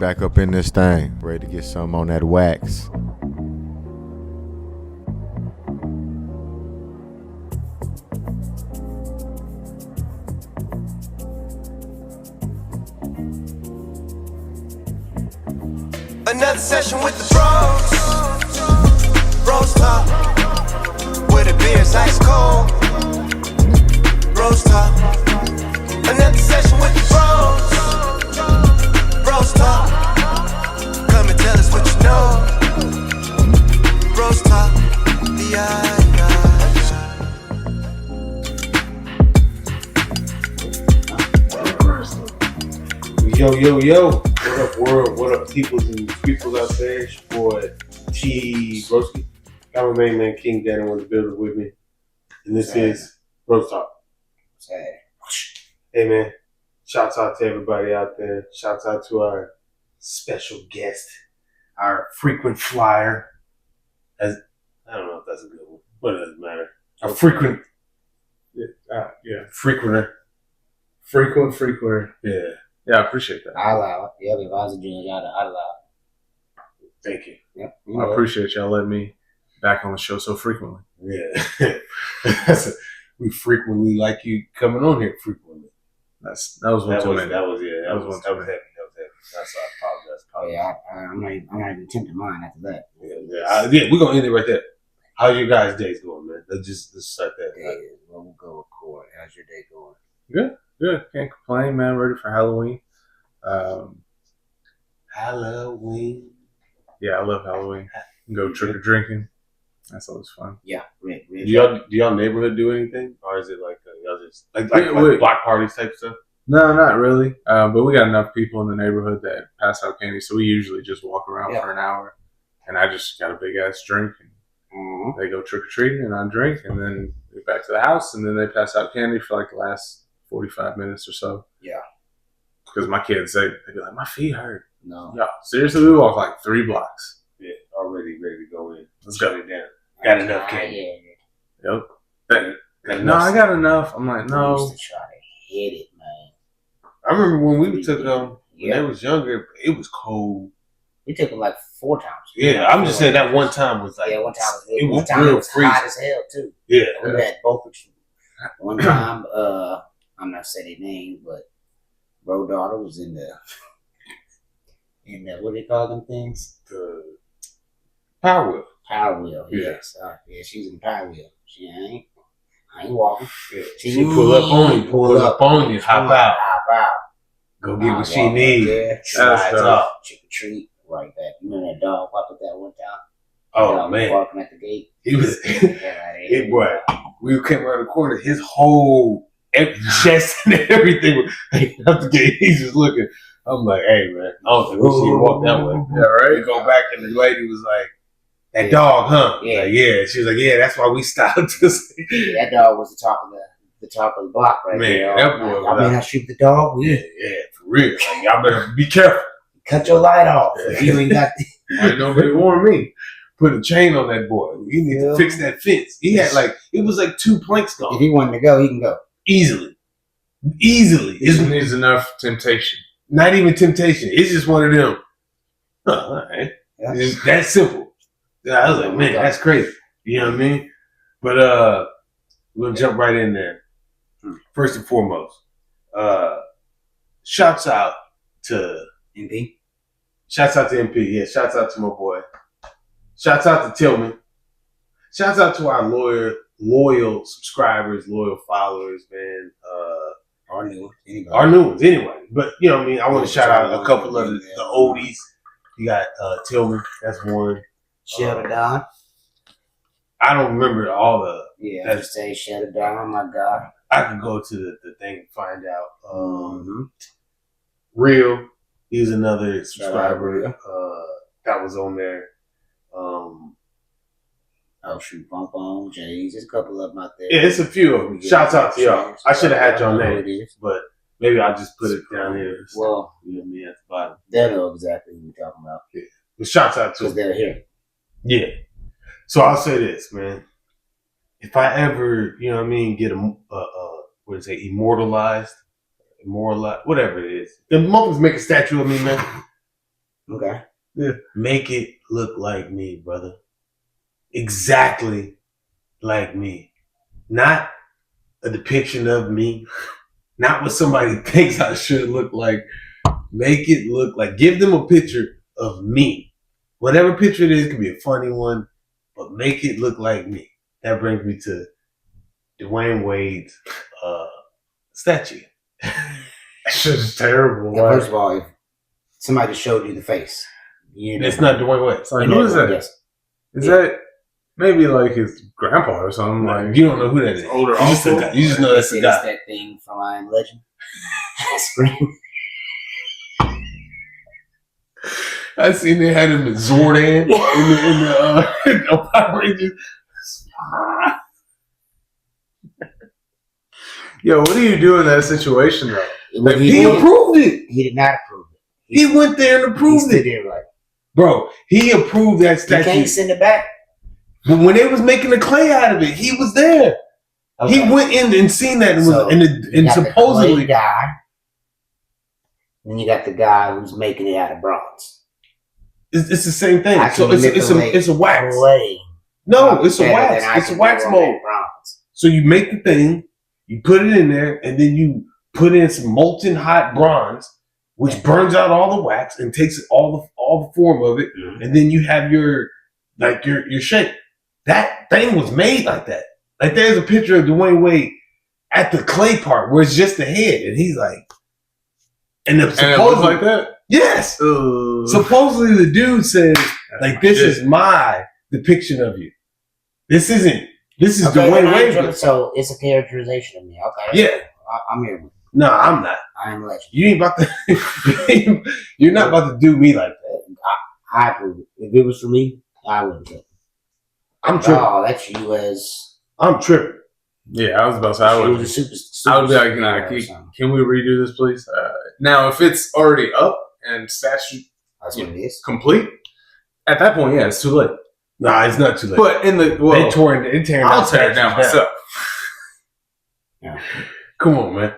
back up in this thing, ready to get some on that wax. Another session with the BrosTalk, where the beer's ice cold. BrosTalk. Another session with the BrosTalk. Come and tell us what you know. BrosTalk. Yo. What up, world? What up, peoples and peoples out there? It's your boy, T. Broski. Got my main man, King Danny, on the building with me. And this is BrosTalk. Hey, man. Shouts out to everybody out there. Shouts out to our special guest, our frequent flyer. I don't know if that's a good one, but it doesn't matter. A frequent, frequenter. Frequenter. Yeah, I appreciate that. I allow it. Yeah, if I was a judge, I'd allow it. Thank you. Yep. I appreciate y'all letting me back on the show so frequently. Yeah. We frequently like you coming on here frequently. That was one too many. That was heavy. That's why I apologize. Yeah, I'm not even tempting mine after that. Yeah, we're gonna end it right there. How's your guys' days going, man? Let's start that. Well, we'll go record. How's your day going? Good. Can't complain, man. Ready for Halloween. Halloween. Yeah, I love Halloween. Go trick or drinking. That's always fun. Yeah, Do y'all neighborhood do anything, or is it like y'all just like block parties type stuff? No, not really. But we got enough people in the neighborhood that pass out candy, so we usually just walk around for an hour, and I just got a big ass drink, and they go trick or treating, and I drink, and then we back to the house, and then they pass out candy for like the last 45 minutes or so. Yeah. Because my kids, they'd be like, my feet hurt. No. Yeah, seriously, we walk like 3 blocks. Yeah, already ready to go in. Let's shut go. it down. Got enough candy. Yep. No, I got enough. I'm like, I no. used to try to hit it, man. I remember when we took when they was younger, it was cold. We took them like 4 times. Yeah, I'm just saying that one time was like, one time it was real real hot freezing. as hell too. Yeah. We had both. One time, I'm not saying their name, but bro daughter was in the what do they call them things? The Power Wheel. Power wheel. Yeah. Yes. She's in Power wheel. I ain't walking. Yeah. She pull up on you, hop out. Hop Go get what she needs. Slides up. Trick or treat. Right back. You know that dog walked up that one time? Oh, man. Walking at the gate. He was, we came around the corner, his whole chest and everything was up the gate. He's just looking. I'm like, hey, man, I don't think we should walk that way. Yeah, right? We go back, and the lady was like, that dog, huh? Yeah. Like, yeah. She was like, yeah, that's why we stopped. That dog was the top of the block right there. Man, that boy. I mean, I shoot the dog. Yeah, for real. Like, y'all better be careful. Cut your light off. If you ain't got I know they warned me. Put a chain on that boy. You need to fix that fence. He had it was like 2 planks gone. If he wanted to go, he can go. Easily. It's enough temptation. Not even temptation. It's just one of them. All right. Yeah. It's just that simple. Yeah, I was like, man, that's crazy. You know what I mean? But we're gonna jump right in there. First and foremost, shouts out to MP. Shouts out to MP. Yeah, shouts out to my boy. Shouts out to Tillman. Shouts out to our loyal subscribers, loyal followers, man. Our new ones. Our new ones, anyway. But, you know what I mean? I want to shout out a couple of the oldies. You got Tillman. That's one. Shut it down. I don't remember all the... Yeah, I just say shut it down. Oh, my God. I could go to the thing and find out. Real. He's another subscriber that was on there. Oh, shoot. Bump on, Jay's. There's a couple of them out there. Yeah, it's a few of them. Shouts out to y'all. I should have had y'all names, but maybe I'll just put it down here. Well, you know me at the bottom. They know exactly what we're talking about. Yeah. But shouts out to because they're here. Yeah. So I'll say this, man. If I ever, you know what I mean, get immortalized, whatever it is. The motherfuckers make a statue of me, man. Okay. Make it look like me, brother. Exactly like me. Not a depiction of me. Not what somebody thinks I should look like. Make it look like, give them a picture of me. Whatever picture it is, could be a funny one, but make it look like me. That brings me to Dwyane Wade's statue. That shit is terrible. Now, first of all, if somebody showed you the face, It's not Dwyane Wade. It's like, who is that? Is that maybe like his grandpa or something? Like, You don't know who that is. Older You just know that's the It's guy. that thing from I Am Legend. Scream. I seen they had him in Zordan in the Power Rangers. yo, what do you do in that situation though? He approved it. He did not approve it. He went there and He approved stood it. there like, Bro, he approved that you statue. can't send it back. But when they was making the clay out of it, he was there. Okay. He went in and seen that and So, was and You got the supposedly clay guy, then you got the guy who's making it out of bronze. it's the same thing. I So can it's manipulate a wax. clay No, it's a better wax. than I It's a can wax do on mold. that bronze. So you make the thing, you put it in there, and then you put in some molten hot bronze, which burns out all the wax and takes all the form of it, Mhm. and then you have your shape. That thing was made like that. Like there's a picture of Dwyane Wade at the clay part where it's just the head, and he's like, and And it was supposedly like that? yes, supposedly the dude says like this is my depiction of you. This is Okay, Dwyane then I ain't Wade. tripping, so it's a characterization of me. Okay. Yeah. I'm here with it. No, I'm not. I Am Legend. You ain't about to. You're not about to do me like that. I approve it. If it was for me, I wouldn't do it. I'm tripping. Oh, that's you as. I'm tripping. Yeah, I was about to say, I She would. was a super I would be like, superhero nah, or can, something. can we redo this, please? Now, if it's already up and statue That's what it is. complete, at that point, yeah, it's too late. Nah, it's not too late. But in the they well, tearing I'll down tear it down statues myself. Come on, man.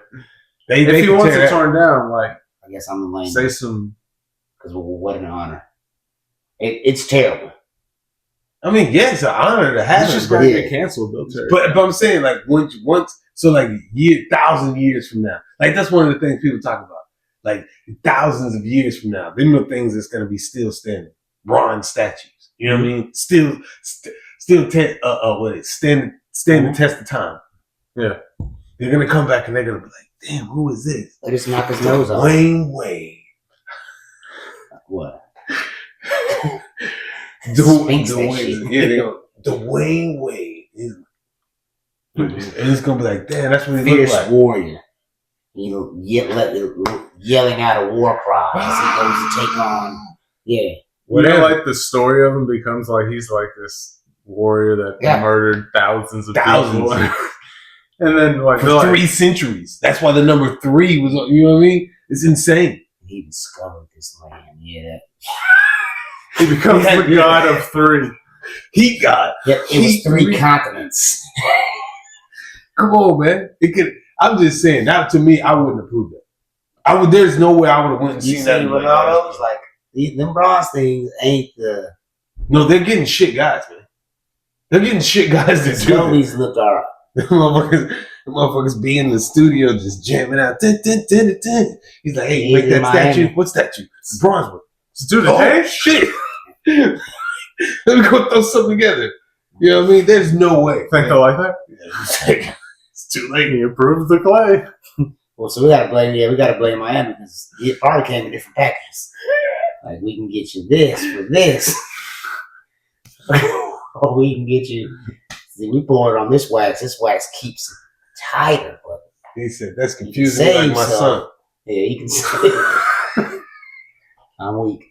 If they he can wants tear it that- torn down, like I guess I'm the lame. say some. Because what an honor. It's terrible. I mean, yeah, it's an honor to have It's it, just but, gonna Yeah. get canceled. They'll tear it but I'm saying like once so like 1,000 years from now, like that's one of the things people talk about. Like thousands of years from now, them are things that's gonna be still standing, bronze statues. You know what I mean? Still stand the test of time. Yeah. They're gonna come back and they're gonna be like, damn, who is this? They just knock his nose off. Dwyane Wade. What? Dwyane, Sphinx that shit. yeah, they go, Dwyane Wade. And it's gonna be like, damn, that's what he looks Fierce like. warrior. Yelling out a war cry as he goes to take on. Yeah. You Whatever. know, like the story of him becomes like he's like this warrior that Yeah. murdered thousands of Thousands. people. And then like, For they're like 3 centuries. That's why the number 3 was, you know what I mean? It's insane. He discovered this land. Yeah. he becomes Yeah, the yeah. god of 3. He got, It was He 3 re- continents. come on, man. It could, I'm just saying, that to me, I wouldn't approve that. There's no way I would have went and You seen see that. Ronaldo's like, them bronze things ain't the. No, they're getting shit guys, man. They're getting shit guys to do Some of it. these look alright. The motherfuckers be in the studio just jamming out. Dun, dun, dun, dun, dun. He's like, hey, you make In that Miami. statue? What statue? The bronze one. Dude, Oh, hey, shit. Let me go throw something together. You know what I mean? There's no way. think they like that? It's too late. He approved the clay. Well, so we gotta blame Miami because it probably came in different packages. Like we can get you this for this, or we can get you. See, we pour it on this wax. This wax keeps it tighter, but He said, that's you can confusing like save my some. son. Yeah, you can say I'm weak.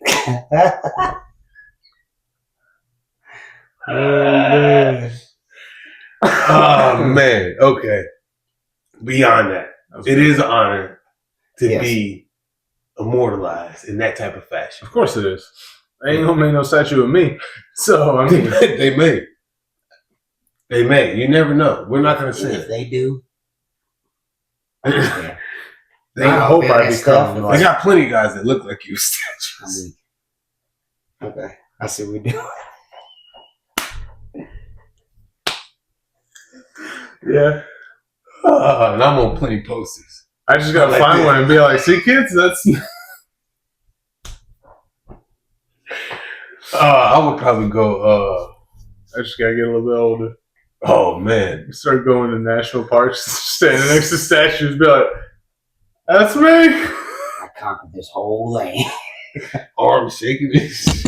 Oh man. Oh, man. Okay. Beyond that, it is an honor to Yes. be immortalized in that type of fashion. Of course it is. They ain't gonna make no statue of me. So I mean, They may. They may. You never know. We're not going to And say if it. they do, They, I I hope feel I that stuff. become they like got plenty of guys that look like you I'm statues. weak. Okay. I see what we do. Yeah. And I'm on plenty posters. I just gotta Like find that. one and be like, see, kids, that's. I would probably go. I just gotta get a little bit older. Oh man, Start going to national parks, standing next to statues, be like, that's me. I conquered this whole lane. arm shaking this.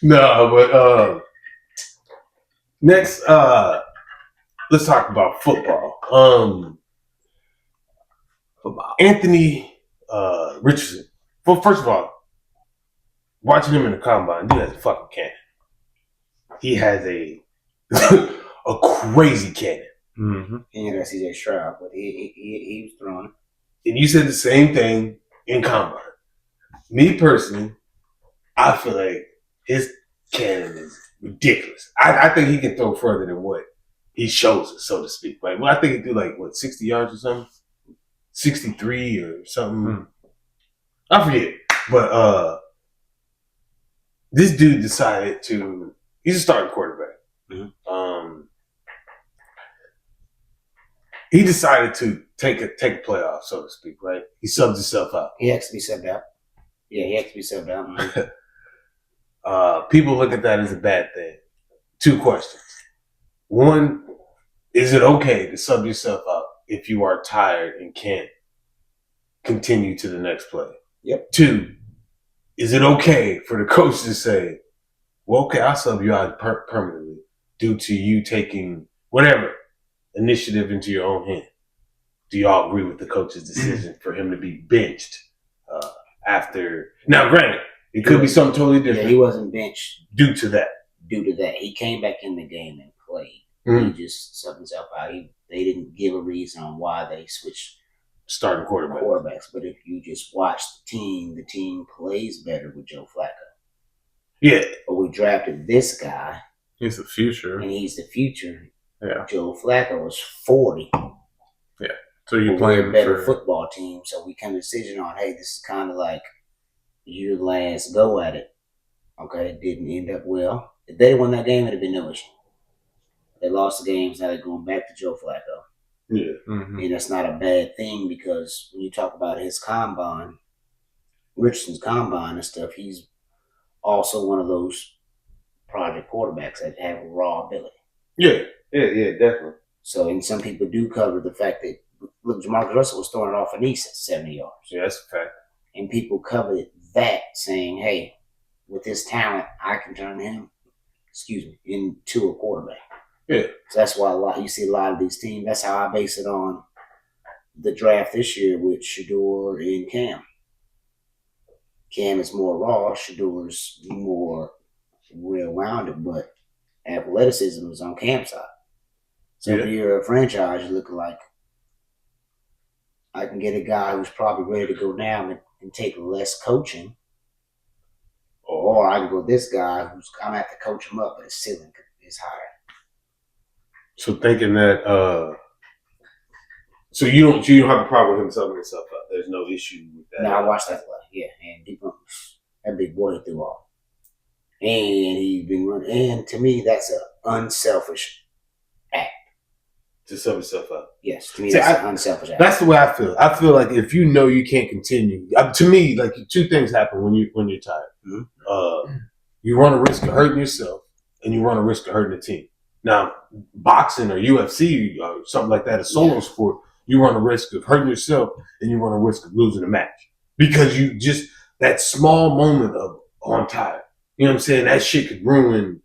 No, but next, let's talk about football. Anthony Richardson. Well, first of all, watching him in the combine, dude has a fucking cannon. He has a a crazy cannon. Mm-hmm. He ain't got CJ Stroud, but he was throwing it. And you said the same thing in combine. Me personally, I feel like his cannon is ridiculous. I think he can throw further than what he shows us, so to speak. Like, well, I think he do like 60 yards or something, 63 or something. I forget. But this dude decided to. He's a starting quarterback. Mm-hmm. He decided to take a playoff, so to speak. Right? He subbed himself out. He has to be subbed out. Yeah, he has to be subbed out. People look at that as a bad thing. Two questions. One, is it okay to sub yourself out if you are tired and can't continue to the next play? Yep. Two, is it okay for the coach to say, well, okay, I'll sub you out permanently due to you taking whatever initiative into your own hand? Do y'all agree with the coach's decision for him to be benched after? Now, granted, it could be something totally different. Yeah, he wasn't benched due to that. He came back in the game and played. Mm. He just subbed himself out. They didn't give a reason on why they switched Starting quarterback. quarterbacks. But if you just watch the team plays better with Joe Flacco. Yeah. But we drafted this guy, He's the future. and he's the future. Yeah. Joe Flacco was 40. So you're We're playing a better for. football team, so we come to a decision on, hey, this is kind of like your last go at it. Okay, it didn't end up well. If they won that game, it'd have been no issue. They lost the games, now they're going back to Joe Flacco. Yeah. Mm-hmm. And that's not a bad thing because when you talk about his combine, Richardson's combine and stuff, he's also one of those project quarterbacks that have raw ability. Yeah, definitely. So, and some people do cover the fact that, look, Jamarcus Russell was throwing it off a knee at 70 yards. Yeah, that's a fact. And people covered that saying, hey, with his talent, I can turn him, into a quarterback. Yeah. So that's why you see a lot of these teams. That's how I base it on the draft this year with Shador and Cam. Cam is more raw. Shador's more well-rounded, but athleticism is on Cam's side. So if you're a franchise, you're looking like, I can get a guy who's probably ready to go down and take less coaching. Or I can go this guy who's I'm gonna have to coach him up, but his ceiling is higher. So thinking that, so you don't have a problem with him subbing himself out. There's no issue with that. No, I watched that play. Yeah, and that big boy threw off, and he's been running. And to me, that's an unselfish act. To sub himself out. Yes, to me, See, that's an unselfish act. That's the way I feel. I feel like if you know you can't continue, to me, like two things happen when you're tired. Mm-hmm. You run a risk of hurting yourself, and you run a risk of hurting the team. Now, boxing or UFC or something like that, a solo sport, you run a risk of hurting yourself, and you run a risk of losing a match because you just that small moment of I'm tired. You know what I'm saying? That shit could ruin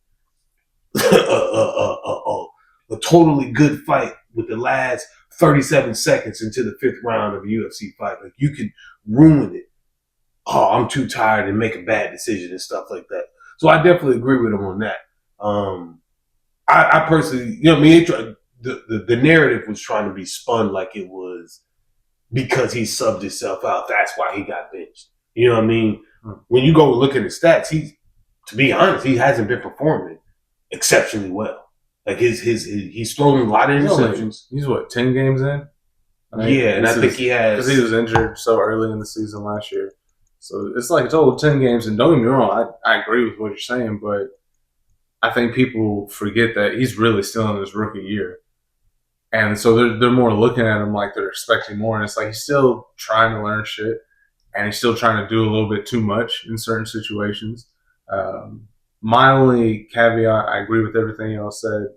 a totally good fight with the last 37 seconds into the 5th round of a UFC fight. Like, you could ruin it. Oh, I'm too tired and make a bad decision and stuff like that. So I definitely agree with him on that. I personally, you know what I mean? The narrative was trying to be spun like it was because he subbed himself out. That's why he got benched. You know what I mean? When you go look at his stats, to be honest, he hasn't been performing exceptionally well. Like he's thrown a lot of interceptions. He's 10 games in? And I think he has, because he was injured so early in the season last year. So it's like a total 10 games. And don't get me wrong, I agree with what you're saying, but I think people forget that he's really still in his rookie year. And so they're more looking at him like they're expecting more. And it's like he's still trying to learn shit. And he's still trying to do a little bit too much in certain situations. My only caveat, I agree with everything y'all said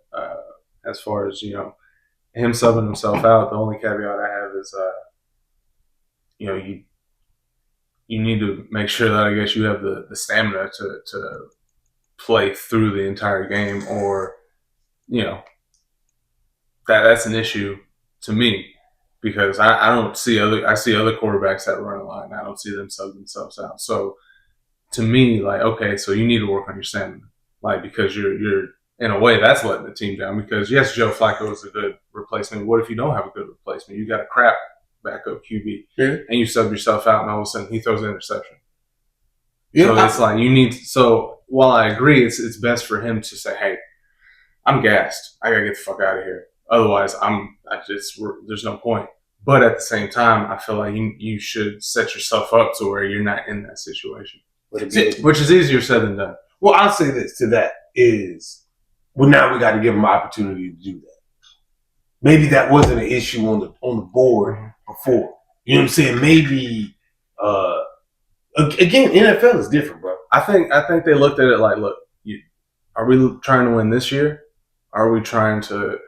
as far as, him subbing himself out. The only caveat I have is, you need to make sure that I guess you have the stamina to play through the entire game, or that's an issue to me, because I don't see I see other quarterbacks that run a line. I don't see them sub themselves out. So to me, like, okay, so you need to work on your stamina, like, because you're in a way that's letting the team down. Because yes, Joe Flacco is a good replacement. What if you don't have a good replacement? You got a crap backup QB, and you sub yourself out, and all of a sudden he throws an interception. Yeah, so it's like you need. So while I agree, it's best for him to say, "Hey, I'm gassed. I gotta get the fuck out of here. Otherwise, there's no point." But at the same time, I feel like you should set yourself up to where you're not in that situation, which is easier said than done. Well, I'll say this to that is, well, now we got to give him an opportunity to do that. Maybe that wasn't an issue on the board before. You know what I'm saying? Maybe again, NFL is different, bro. I think they looked at it like, look, are we trying to win this year? Are we trying to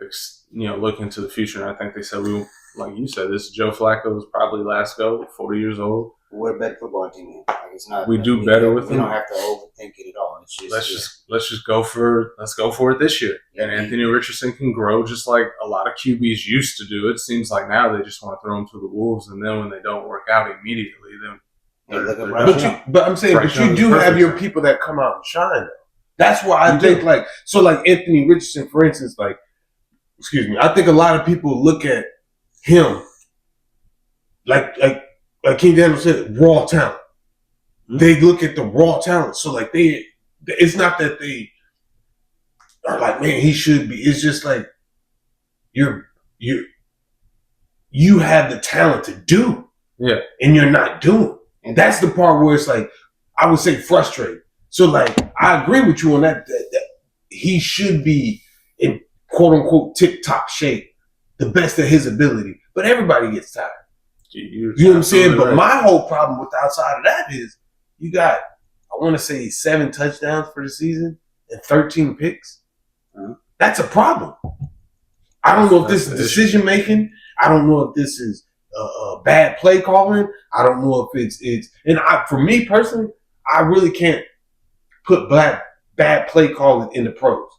look into the future? And I think they said, like you said, this Joe Flacco is probably last go, 40 years old. We're a better football team. Like, it's not. We do better with him. We don't have to overthink it at all. It's just let's go for it this year. And Anthony Richardson can grow just like a lot of QBs used to do. It seems like now they just want to throw him to the wolves, and then when they don't work out immediately, then. But I'm saying, but you do have your people that come out and shine. Though. That's why I think like Anthony Richardson, for instance, like, excuse me, I think a lot of people look at him like King Daniel said, raw talent. Mm-hmm. They look at the raw talent. So like it's not that they are like, man, he should be. It's just like you have the talent to do, and you're not doing. And that's the part where it's like, I would say frustrating. So like, I agree with you on that he should be in quote unquote tip-top shape, the best of his ability. But everybody gets tired. You know what I'm saying? But my whole problem with the outside of that is you got, I want to say 7 touchdowns for the season and 13 picks. Mm-hmm. That's a problem. I don't know if this is decision making. I don't know if this is bad play calling. I don't know if it's and for me personally, I really can't put bad play calling in the pros,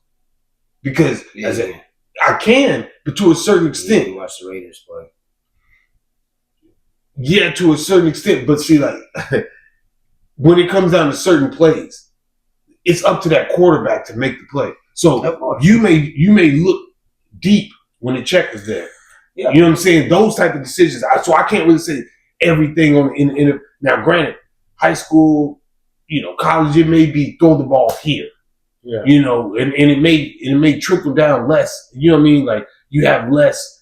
because I can, but to a certain extent. You watch the Raiders play. Yeah, to a certain extent, but see, like when it comes down to certain plays, it's up to that quarterback to make the play. So you may look deep when the check is there. Yeah. You know what I'm saying? Those type of decisions. So I can't really say everything on in now. Granted, high school, college, it may be throw the ball here. Yeah. And it may trickle down less. You know what I mean? Like you have less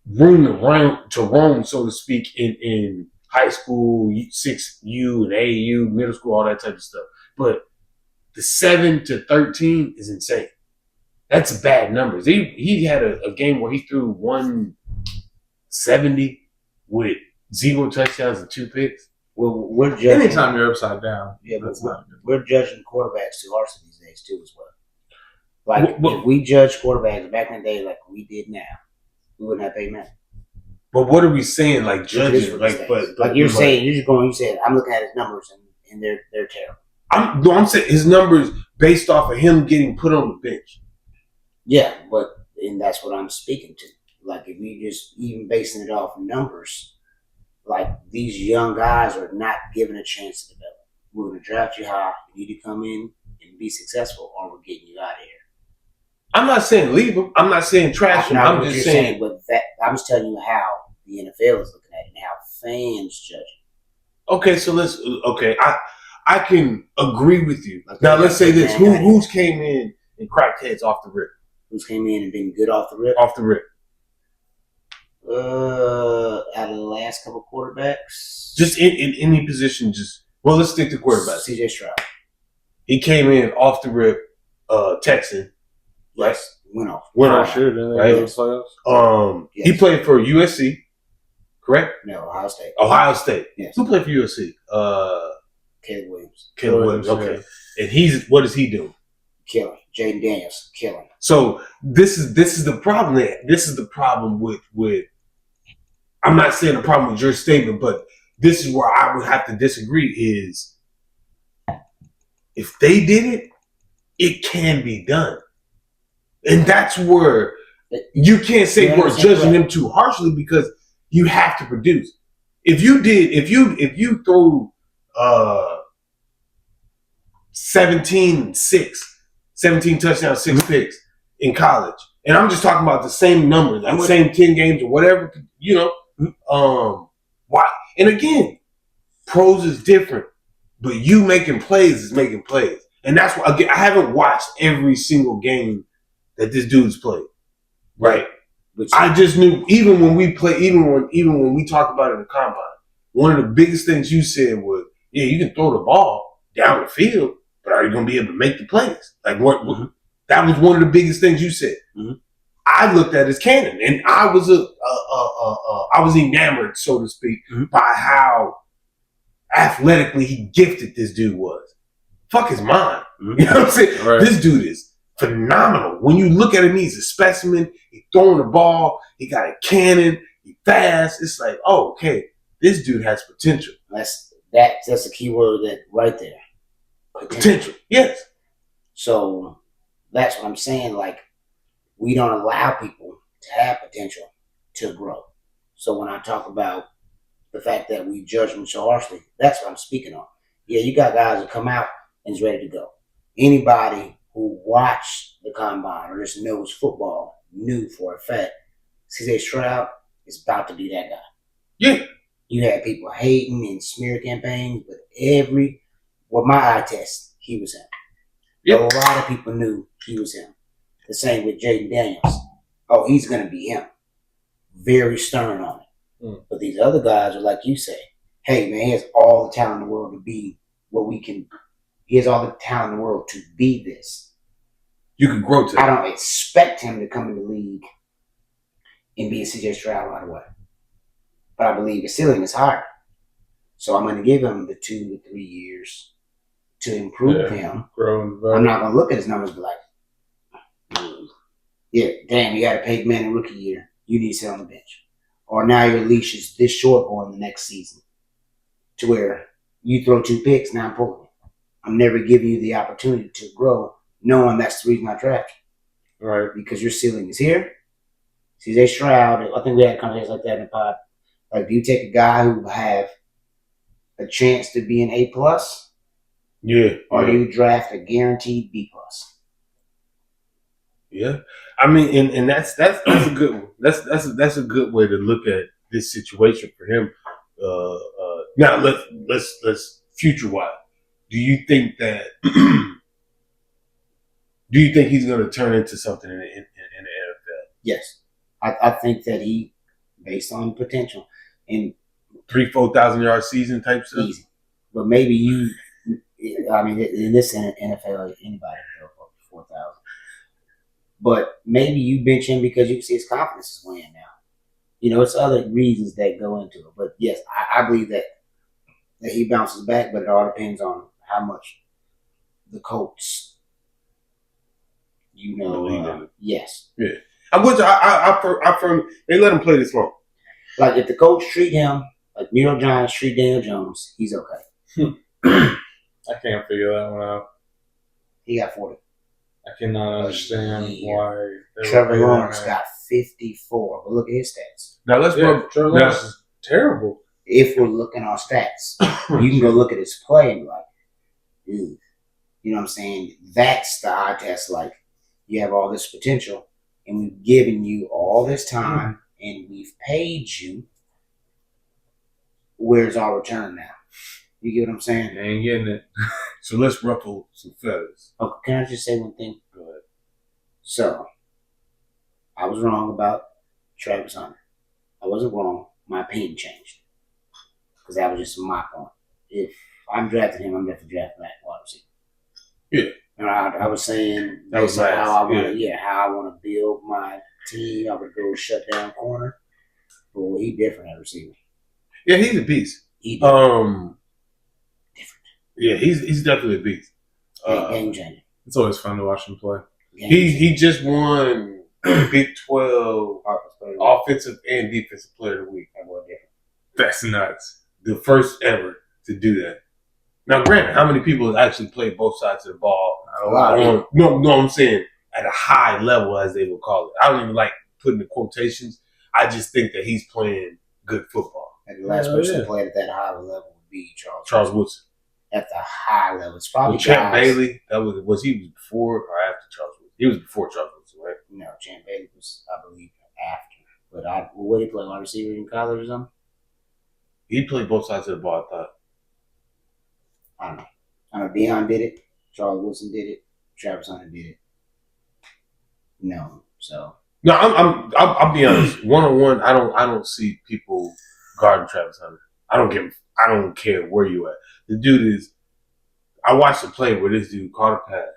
room to roam, so to speak, in high school, 6U and AAU, middle school, all that type of stuff. But the 7 to 13 is insane. That's bad numbers. He had a game where he threw 170 with 0 touchdowns and 2 picks. Well, we're judging. Anytime you're upside down, yeah, that's not good. We're judging quarterbacks too harshly these days too, as well. Like if we judge quarterbacks back in the day, like we did now, we wouldn't have paid money. But what are we saying? Like judging, like you're saying, you said, I'm looking at his numbers and they're terrible. I'm saying his numbers based off of him getting put on the bench. Yeah, and that's what I'm speaking to. Like if you just even basing it off numbers, like these young guys are not given a chance to develop. We're going to draft you high. You need to come in and be successful, or we're getting you out of here. I'm not saying leave him. I'm not saying trash him. I'm just saying. But I'm just telling you how the NFL is looking at it and how fans judge it. Okay, so I can agree with you. Like now, let's say this: who's came in and cracked heads off the rip? Who's came in and been good off the rip? Off the rip. Out of the last couple quarterbacks, Just in any position, let's stick to quarterbacks. CJ Stroud. He came in off the rip, Texan. Right? Yes, went off. Sure, didn't they Right. go to the playoffs? Yes. He played for USC, correct? No, Ohio State. Ohio State. Yes. Who played for USC? Caleb Williams. Caleb Williams. Okay. And what does he do? Killing. Jaden Daniels. Killing. So this is the problem. This is the problem with. I'm not saying the problem with your statement, but this is where I would have to disagree. Is if they did it, it can be done, and that's where you can't say we're judging them too harshly because you have to produce. If you throw 17 touchdowns, 6 picks in college. And I'm just talking about the same number, that same 10 games or whatever, why? And again, pros is different, but you making plays is making plays. And that's why, again, I haven't watched every single game that this dude's played. Right. I just knew even when we talked about it in the combine, one of the biggest things you said was, yeah, you can throw the ball down the field, but are you going to be able to make the plays? Like what? Mm-hmm. That was one of the biggest things you said. Mm-hmm. I looked at his cannon, and I was I was enamored, so to speak, by how athletically he gifted this dude was. Fuck his mind. Mm-hmm. You know what I'm saying? Right. This dude is phenomenal. When you look at him, he's a specimen. He's throwing the ball. He got a cannon. He's fast. It's like, oh, okay, this dude has potential. That's the key word that right there. Potential. Yes. So that's what I'm saying. Like, we don't allow people to have potential to grow. So when I talk about the fact that we judge them so harshly, that's what I'm speaking on. Yeah, you got guys that come out and is ready to go. Anybody who watched the combine or just knows football knew for a fact CJ Stroud is about to be that guy. Yeah. You had people hating and smear campaigns, but my eye test, he was him. Yep. A lot of people knew he was him. The same with Jaden Daniels. Oh, he's going to be him. Very stern on it. Mm. But these other guys are like you say, hey, man, he has all the talent in the world to be what we can. He has all the talent in the world to be this. You can grow to I don't expect him to come in the league and be a CJ Stroud right away. But I believe the ceiling is higher. So I'm going to give him the 2 to 3 years to improve him. I'm not going to look at his numbers and be like, yeah, damn, you got a paid man in rookie year. You need to sit on the bench. Or now your leash is this short going the next season to where you throw 2 picks, now I'm pulling it. I'm never giving you the opportunity to grow knowing that's the reason I drafted you. Right. Because your ceiling is here. CJ Stroud, I think we had conversations like that in the pod. Like, do you take a guy who have a chance to be an A+? Yeah. Or do you draft a guaranteed B+? Yeah. I mean, and that's a good one. That's a good way to look at this situation for him. Now let's future wise. Do you think that he's going to turn into something in the NFL? Yes. I think that he, based on potential, and 3,000-4,000 yard season type stuff. Easy. But maybe in this NFL, anybody can go for 4,000. But maybe you bench him because you can see his confidence is weighing now. It's other reasons that go into it. But yes, I believe that he bounces back, but it all depends on how much the Colts, yes. Yeah. I firmly, they let him play this long. Like, if the Colts treat him like New York Giants treat Daniel Jones, he's okay. I can't figure that one out. He got 40. I cannot understand why. Trevor Lawrence got 54. But look at his stats. Now let's Trevor Lawrence is terrible. If we're looking on stats, you can go look at his play and be like, dude, you know what I'm saying? That's the eye test. Like, you have all this potential, and we've given you all this time, and we've paid you. Where's our return now? You get what I'm saying? You ain't getting it. So let's ruffle some feathers. Okay, can I just say one thing? Go ahead. So, I was wrong about Travis Hunter. I wasn't wrong. My opinion changed. Because that was just my point. If I'm drafting him, I'm going to draft back wide receiver. Yeah. And I was saying That was nice. how I want to how I want to build my team. I would go shut down corner. But he different at receiver. Yeah, he's a beast. Different. Yeah, he's definitely a beast. Game changer. It's always fun to watch him play. He just won Big 12 offensive and defensive player of the week. That's nuts. The first ever to do that. Now, granted, how many people actually play both sides of the ball? A lot. No, I'm saying at a high level, as they would call it. I don't even like putting the quotations. I just think that he's playing good football. And the last person who played at that high level would be Charles Woodson. At the high level, it's probably Champ Bailey. Was he before or after Charles Woodson? He was before Charles Woodson, right? No, Champ Bailey was, I believe, after. But what did he play, wide receiver in college or something? He played both sides of the ball, I thought. I don't know. I know Dwyane did it. Charles Woodson did it. Travis Hunter did it. No, so. No, I'll be honest. 1-on-1, I don't see people guarding Travis Hunter. I don't care where you at. The dude is. I watched a play where this dude caught a pass.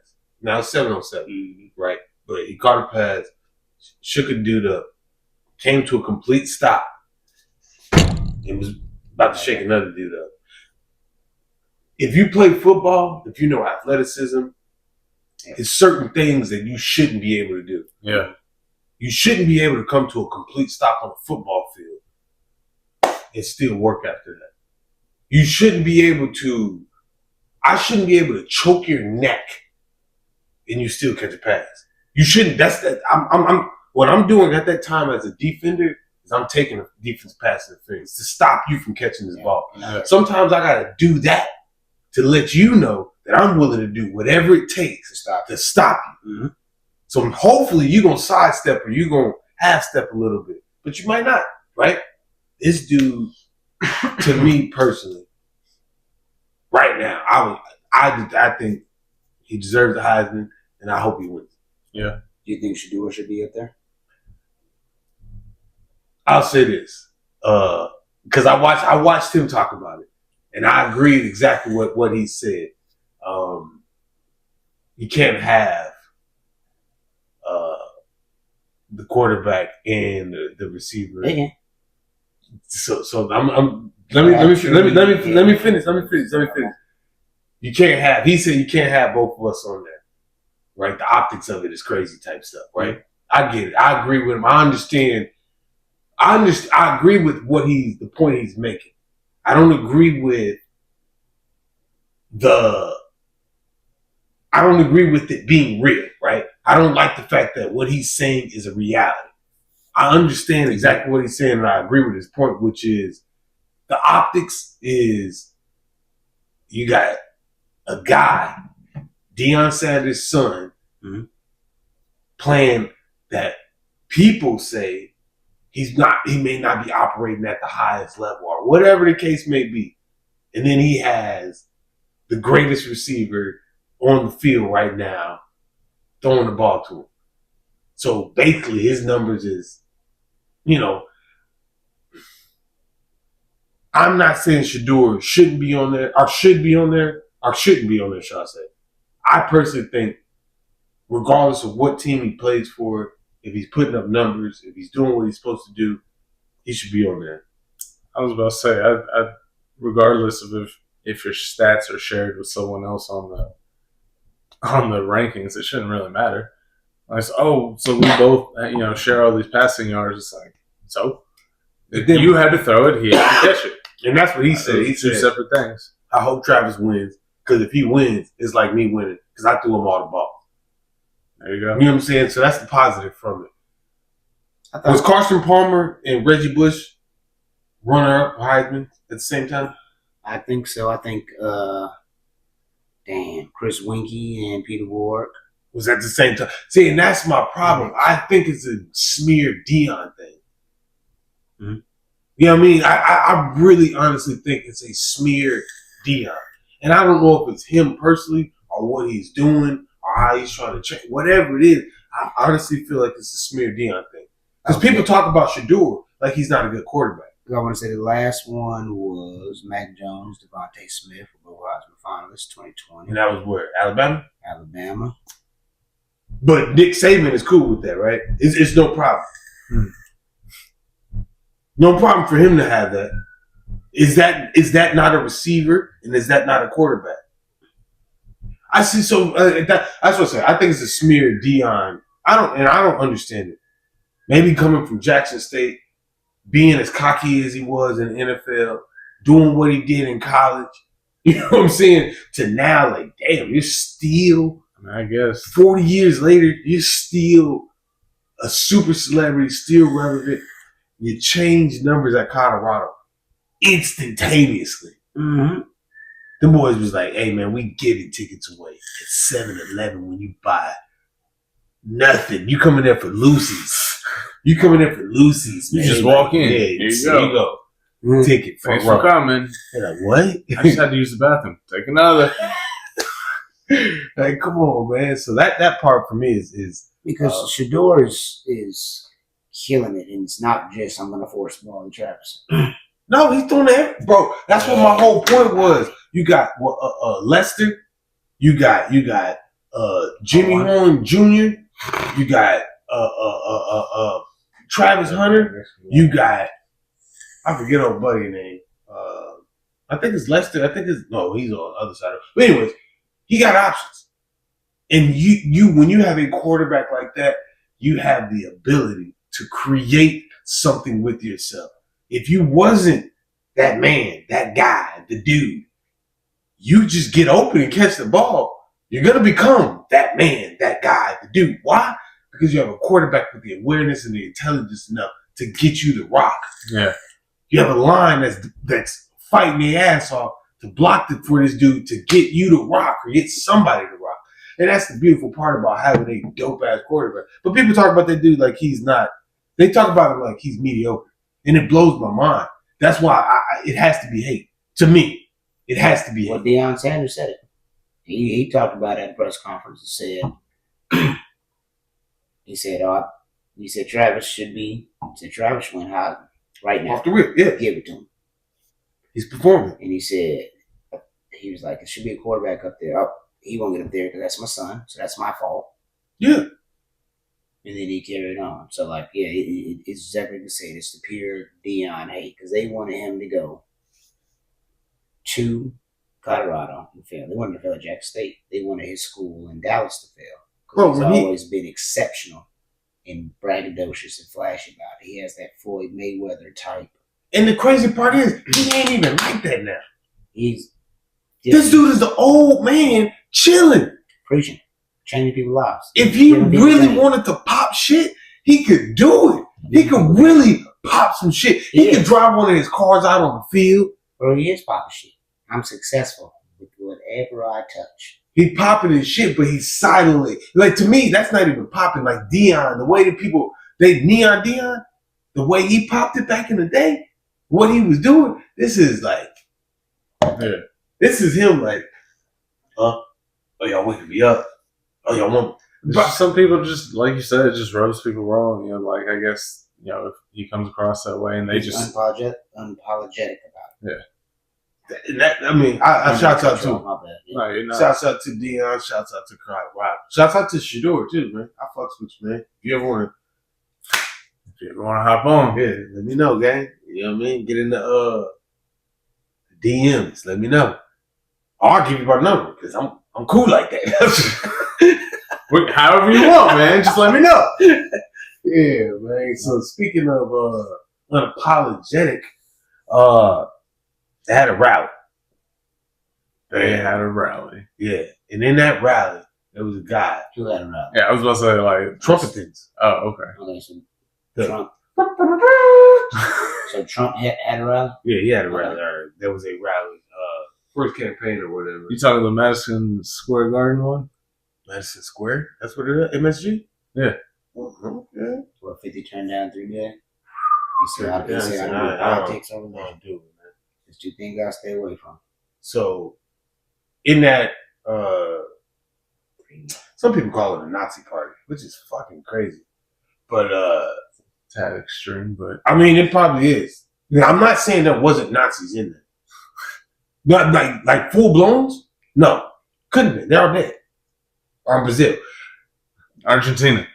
Now it's 7-on-7, right? But he caught a pass, shook a dude up, came to a complete stop, and was about to shake another dude up. If you play football, if you know athleticism, it's certain things that you shouldn't be able to do. Yeah. You shouldn't be able to come to a complete stop on a football field and still work after that. You shouldn't be able to. I shouldn't be able to choke your neck and you still catch a pass. You shouldn't. That's that. I'm what I'm doing at that time as a defender is I'm taking a defense pass interference to stop you from catching this ball. Yeah. Sometimes I gotta do that to let you know that I'm willing to do whatever it takes to stop you. Mm-hmm. So hopefully you're gonna sidestep or you're gonna half step a little bit, but you might not, right? This dude, to me personally, right now, I think he deserves the Heisman, and I hope he wins. Yeah. Do you think Shador should be up there? I'll say this, because I watched him talk about it, and I agreed exactly what he said. You can't have the quarterback and the receiver. Yeah. So let me finish. You can't have. He said you can't have both of us on there, right? The optics of it is crazy type stuff, right? I get it. I agree with him. I understand. I agree with the point he's making. I don't agree with it being real, right? I don't like the fact that what he's saying is a reality. I understand exactly what he's saying, and I agree with his point, which is the optics is you got a guy, Deion Sanders' son, playing that people say he may not be operating at the highest level or whatever the case may be. And then he has the greatest receiver on the field right now throwing the ball to him. So basically his numbers is, I'm not saying Shador shouldn't be on there or should be on there or shouldn't be on there, shall I say. I personally think regardless of what team he plays for, if he's putting up numbers, if he's doing what he's supposed to do, he should be on there. I was about to say, I regardless of if your stats are shared with someone else on the rankings, it shouldn't really matter. Like, so we both share all these passing yards. It's like, so you had to throw it, he had to catch it, and that's what he said. He two said separate things. I hope Travis wins because if he wins, it's like me winning because I threw him all the ball. There you go. You know what I'm saying? So that's the positive from it. Was Carson Palmer and Reggie Bush runner-up Heisman at the same time? I think so. I think Chris Winkie and Peter Ward was at the same time. See, and that's my problem. I think it's a smear Deion thing. Mm-hmm. You know what I mean? I really honestly think it's a smear Deion. And I don't know if it's him personally or what he's doing or how he's trying to change. Whatever it is, I honestly feel like it's a smear Deion thing. Because people talk about Shador, like he's not a good quarterback. I want to say the last one was Mac Jones, Devontae Smith, were both Heisman finalists, 2020. And that was where? Alabama? Alabama. But Nick Saban is cool with that, right? It's no problem. No problem for him to have that. Is that not a receiver? And is that not a quarterback? I see. So that's what I say. I think it's a smear, Deion. I don't understand it. Maybe coming from Jackson State, being as cocky as he was in the NFL, doing what he did in college. You know what I'm saying? To now, like, damn, you're still. I guess 40 years later, you're still a super celebrity, still relevant. You change numbers at Colorado instantaneously. Mm-hmm. The boys was like, hey, man, we giving tickets away at 7-Eleven when you buy nothing. You coming there for Lucy's. You coming there for Lucy's, man. you just walk in. Yeah, Here you there go. you go. Mm-hmm. Ticket for Thanks for coming. They're like, what? I just had to use the bathroom. Take another. Like, come on, man. So that part for me is Because Shador is killing it, and it's not just I'm going to force the ball to Travis. no, he's doing that, bro. That's what my whole point was. You got Lester, you got Jimmy Horn Jr., you got Travis Hunter, you got I forget old buddy name. I think it's Lester. He's on the other side. But anyways, he got options, and you when you have a quarterback like that, you have the ability to create something with yourself. If you wasn't that man, that guy, the dude, you just get open and catch the ball, you're going to become that man, that guy, the dude. Why? Because you have a quarterback with the awareness and the intelligence enough to get you the rock. Yeah. You have a line that's fighting their ass off to block it for this dude to get you to rock or get somebody to rock. And that's the beautiful part about having a dope-ass quarterback. But people talk about that dude like he's not. They talk about him like he's mediocre. And it blows my mind. That's why it has to be hate. To me, it has to be hate. Well, Deion Sanders said it. He talked about it at a press conference and said, he said Travis should win Heisman right now. Off the rip, yeah. Give it to him. He's performing. And he was like, it should be a quarterback up there. Oh, he won't get up there because that's my son, so that's my fault. Yeah. And then he carried on. So, like, yeah, it's exactly what you said. It's the pure Deion hate because they wanted him to go to Colorado and fail. They wanted to fail at Jackson State. They wanted his school in Dallas to fail. Because he's always been exceptional and braggadocious and flashy about it. He has that Floyd Mayweather type. And the crazy part is, he ain't even like that now. This dude is the old man chilling. Preaching. Changing people's lives. If he really wanted to pop shit, he could do it. He could really pop some shit. He could drive one of his cars out on the field. Bro, he is popping shit. I'm successful with whatever I touch. He popping his shit, but he's silently. Like, to me, that's not even popping. Like Deion, the way that people, Neon Deion, the way he popped it back in the day, what he was doing, this is like, this is him like, oh, y'all waking me up. Oh, y'all want. But some people just, like you said, it just rubs people wrong. You know, like, I guess, you know, if he comes across that way and they He's just unapologetic about it. Yeah. I shouts out to him. No, you're not. Shouts out to Deion. Shouts out to Colorado. Shouts out to Shador too, man. I fucks with you, man. If you ever want to hop on, yeah, let me know, gang. You know what I mean? Get in the DMs. Let me know. Or I'll give you my number because I'm cool like that. However you want, man. Just let me know. Yeah, man. So speaking of unapologetic, they had a rally. They had a rally. Yeah. And in that rally, there was a guy. Who had a rally? Yeah, I was about to say, like, Trumpetins. Oh, okay. Okay, so Trump. So Trump had a rally? Yeah, he had a rally. There was a rally. First campaign or whatever. You talking the Madison Square Garden one? Madison Square? That's what it is? MSG? Yeah. Okay. What, 50 turned down 3 days? He said, I do politics over there. do it, man. There's 2 things I stay away from. So, in that, some people call it a Nazi party, which is fucking crazy. But tad extreme, but I mean, it probably is. Now, I'm not saying there wasn't Nazis in there. Not like full blowns. No, couldn't have been. They're all dead. Or in Brazil, Argentina,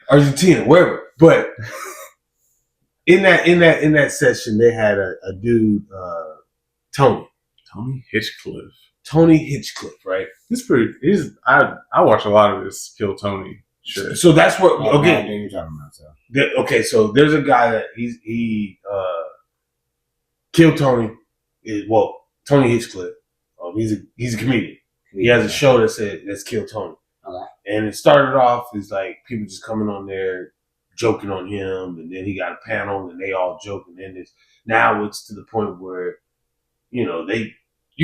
wherever. But in that session, they had a dude, Tony Hinchcliffe, right? I watch a lot of this Kill Tony shit. So that's what you're talking about. So. Okay, so there's a guy that he killed Tony. Tony Hinchcliffe. He's a comedian. He has a show that's Kill Tony. Okay. And it started off as like people just coming on there joking on him, and then he got a panel and they all joking. And now it's to the point where you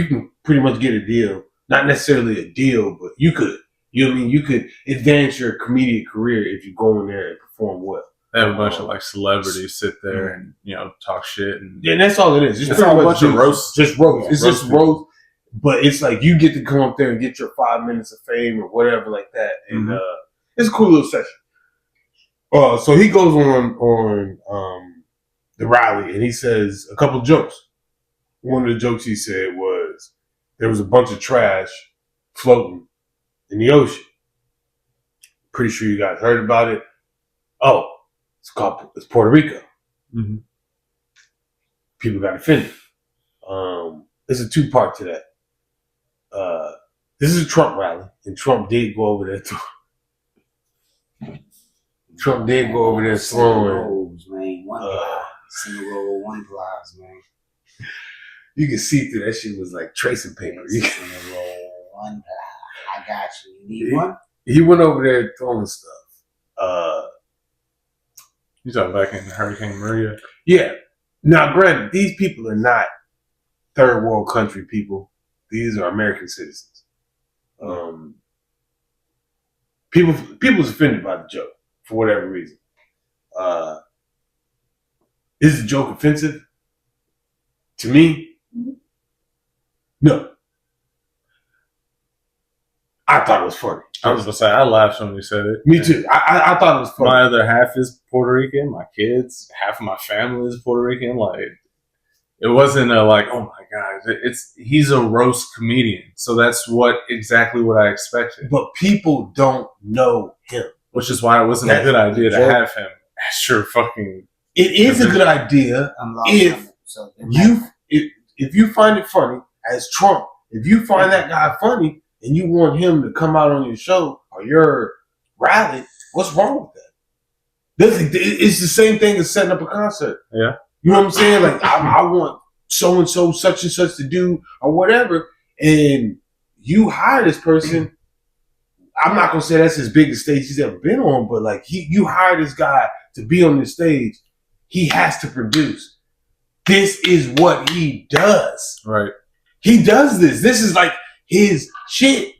can pretty much get a deal. Not necessarily a deal, but you could. You know what I mean? You could advance your comedic career if you go in there and perform well. They have a bunch of like celebrities sit there and talk shit, and that's all it is. It's all a bunch of roast. Just roast. It's roast just roast. But it's like you get to come up there and get your 5 minutes of fame or whatever like that, and it's a cool little session. So he goes on the rally and he says a couple of jokes. One of the jokes he said was there was a bunch of trash floating in the ocean. Pretty sure you guys heard about it. Oh, it's Puerto Rico. Mm-hmm. People got offended. There's a 2-part to that. This is a Trump rally, and Trump did go over there. Trump did go over there throwing. Single roll, one plies, man. You can see through that shit was like tracing paper. Single roll, one ply. I got you. You need one? He went over there throwing stuff. You talking back in Hurricane Maria? Yeah. Now, granted, these people are not third world country people. These are American citizens. People's offended by the joke for whatever reason. Is the joke offensive? To me, no. I thought it was funny. I was gonna say I laughed when you said it. Me too. I thought it was funny. My other half is Puerto Rican. My kids, half of my family is Puerto Rican. Like, it wasn't oh my god, he's a roast comedian. So that's exactly what I expected. But people don't know him, which is why it wasn't a good idea to have him as your fucking. It is a good idea if you find it funny as Trump. If you find that guy funny and you want him to come out on your show or your rally, what's wrong with that? It's the same thing as setting up a concert. Yeah. You know what I'm saying? Like, I want so-and-so, such and such to do or whatever, and you hire this person. I'm not going to say that's his biggest stage he's ever been on, but like you hire this guy to be on this stage. He has to produce. This is what he does. Right. He does this. This is like his shit.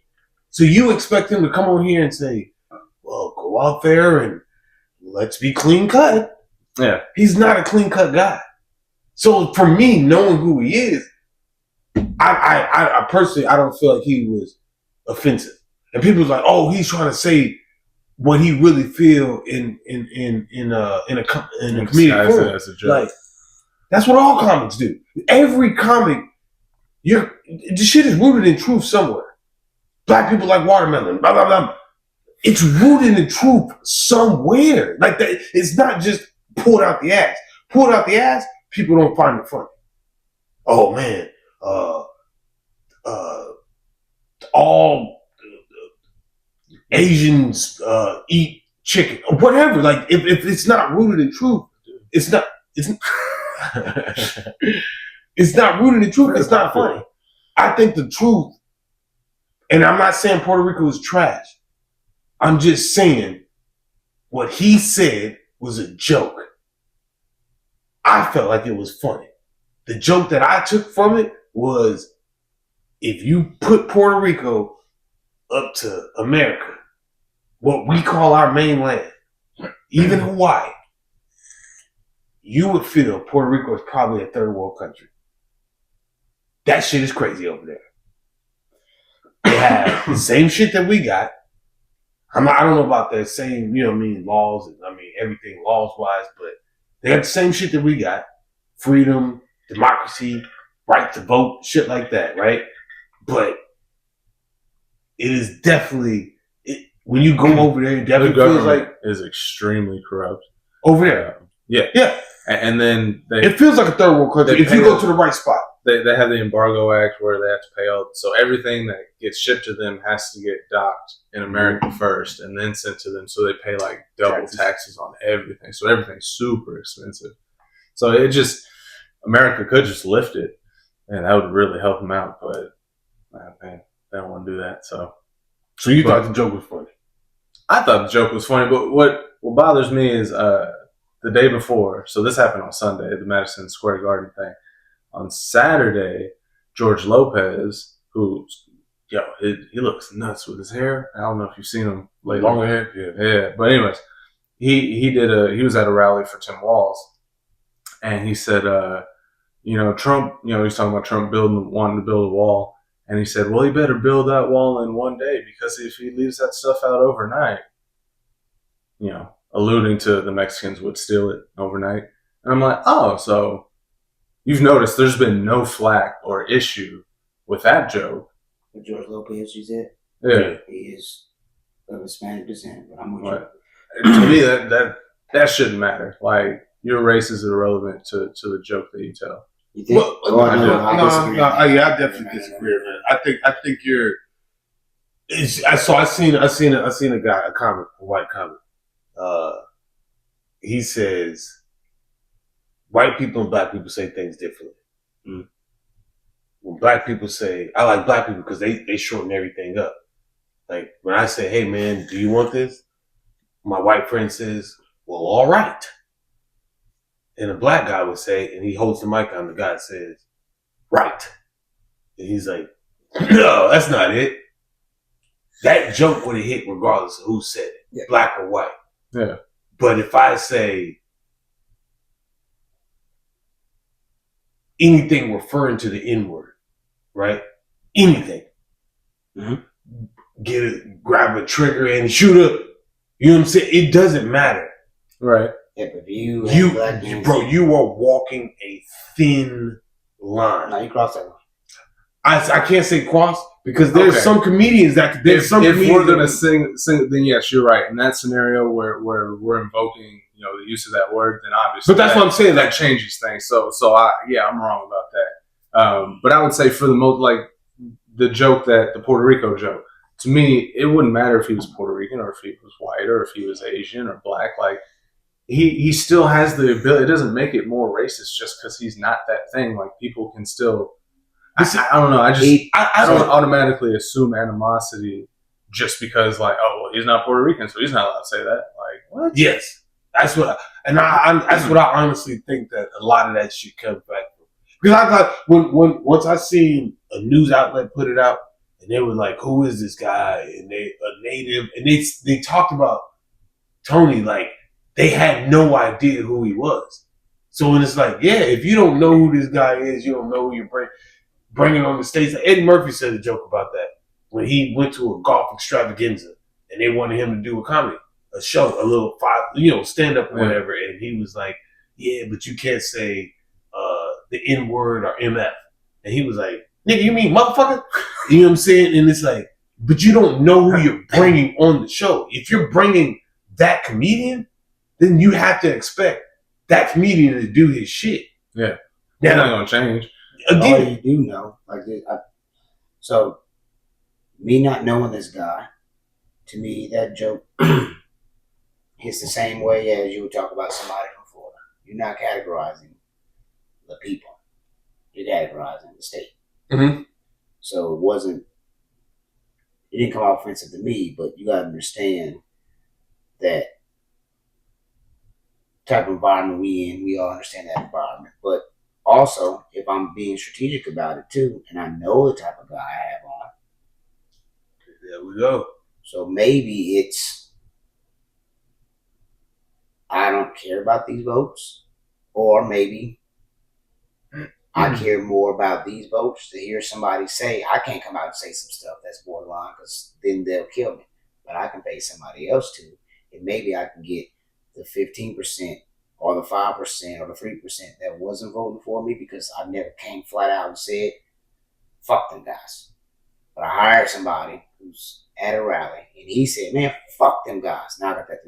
So you expect him to come on here and say, well, go out there and let's be clean cut. Yeah. He's not a clean cut guy. So for me, knowing who he is, I personally, I don't feel like he was offensive. And people was like, oh, he's trying to say what he really feel in a comedic form. As a joke. Like, that's what all comics do. Every comic, the shit is rooted in truth somewhere. Black people like watermelon, blah, blah, blah. It's rooted in truth somewhere. Like, that, it's not just pulled out the ass. Pulled out the ass, people don't find it funny. Oh, man. All Asians eat chicken or whatever. Like, if it's not rooted in truth, it's not rooted in truth. It's not funny. I think the truth, and I'm not saying Puerto Rico is trash. I'm just saying what he said was a joke. I felt like it was funny. The joke that I took from it was, if you put Puerto Rico up to America, what we call our mainland, even Hawaii, you would feel Puerto Rico is probably a third world country. That shit is crazy over there. They have the same shit that we got. I don't know about the same, laws, and everything laws-wise, but They got the same shit that we got. Freedom, democracy, right to vote, shit like that, right? But it is definitely, when you go over there, it definitely feels like is extremely corrupt. Over there. Yeah. And then it feels like a third world country if you go to the right spot. They have the Embargo Act where they have to pay all. So everything that gets shipped to them has to get docked in America first and then sent to them. So they pay like double taxes on everything. So everything's super expensive. So it just, America could just lift it and that would really help them out. But man, they don't want to do that. So you thought the joke was funny? I thought the joke was funny. But what bothers me is the day before. So this happened on Sunday at the Madison Square Garden thing. On Saturday, George Lopez, he looks nuts with his hair. I don't know if you've seen him lately. Long hair, yeah. But anyways, he was at a rally for Tim Walz, and he said, Trump, he's talking about Trump wanting to build a wall, and he said, well, he better build that wall in one day because if he leaves that stuff out overnight, alluding to the Mexicans would steal it overnight, and I'm like, oh, so. You've noticed there's been no flack or issue with that joke. With George Lopez, you said? Yeah. He is of Hispanic descent, but I'm with you. To me, that shouldn't matter. Like, your race is irrelevant to the joke that you tell. You think? I definitely disagree, man. I think you're. I seen a guy, a white comic. He says, white people and black people say things differently. Mm. When black people say, I like black people because they shorten everything up. Like when I say, hey man, do you want this? My white friend says, well, all right. And a black guy would say, and he holds the mic on, the guy says, right. And he's like, no, that's not it. That joke would have hit regardless of who said it, black or white. Yeah. But if I say, anything referring to the N-word, right? Anything. Mm-hmm. Grab a trigger and shoot up. You know what I'm saying? It doesn't matter. Right. Yeah, but you are walking a thin line. No, you cross that line. I can't say cross because there's some comedians that if we're gonna sing, then yes, you're right. In that scenario where we're invoking, the use of that word, then obviously. But that's what I'm saying. That changes things. So I'm wrong about that. But I would say for the most, like the joke the Puerto Rico joke, to me, it wouldn't matter if he was Puerto Rican or if he was white or if he was Asian or black. Like he still has the ability. It doesn't make it more racist just because he's not that thing. Like people can still. I don't know. I don't automatically assume animosity just because, like, oh, well, he's not Puerto Rican, so he's not allowed to say that. Like, what? Yes, that's what. That's what I honestly think that a lot of that shit comes back from. Because I thought once I seen a news outlet put it out, and they were like, "Who is this guy?" And they a native, and they talked about Tony like they had no idea who he was. So when it's like, yeah, if you don't know who this guy is, you don't know who you're bringing on the stage. Eddie Murphy said a joke about that when he went to a golf extravaganza and they wanted him to do a show, a little stand up or whatever. And he was like, yeah, but you can't say the N word or MF. And he was like, nigga, you mean motherfucker? You know what I'm saying? And it's like, but you don't know who you're bringing on the show. If you're bringing that comedian, then you have to expect that comedian to do his shit. Yeah. That's not going to change. Again, all you do know, so me not knowing this guy, to me that joke hits the same way as you would talk about somebody from Florida. You're not categorizing the people; you're categorizing the state. Mm-hmm. So it didn't come off offensive to me, but you got to understand that type of environment we all understand that environment, but. Also, if I'm being strategic about it too, and I know the type of guy I have on. There we go. So maybe it's, I don't care about these votes, or maybe I care more about these votes to hear somebody say, I can't come out and say some stuff that's borderline because then they'll kill me. But I can pay somebody else to, and maybe I can get the 15% or the 5% or the 3% that wasn't voting for me because I never came flat out and said, fuck them guys. But I hired somebody who's at a rally and he said, man, fuck them guys. Now I got that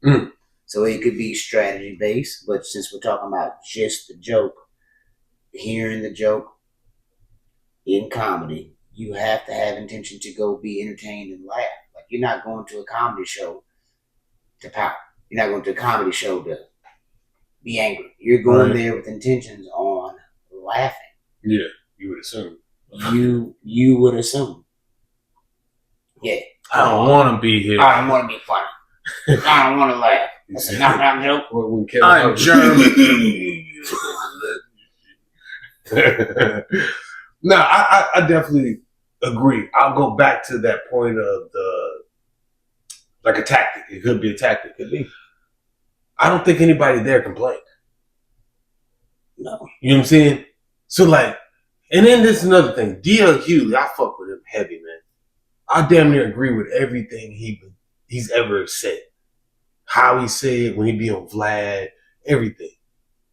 3%. So it could be strategy based, but since we're talking about just the joke, hearing the joke in comedy, you have to have intention to go be entertained and laugh. Like you're not going to a comedy show to pout. You're not going to a comedy show to be angry. You're going there with intentions on laughing. Yeah, you would assume. You would assume. Yeah. I don't want to be here. I don't want to be funny. I don't want to laugh. That's a knock-knock joke. When I'm German. No, I definitely agree. I'll go back to that point of like a tactic. It could be a tactic. Could be. I don't think anybody there complained. No. You know what I'm saying? So like, and then this is another thing. D.L. Hughley, I fuck with him heavy, man. I damn near agree with everything he's ever said. How he said when he be on Vlad, everything.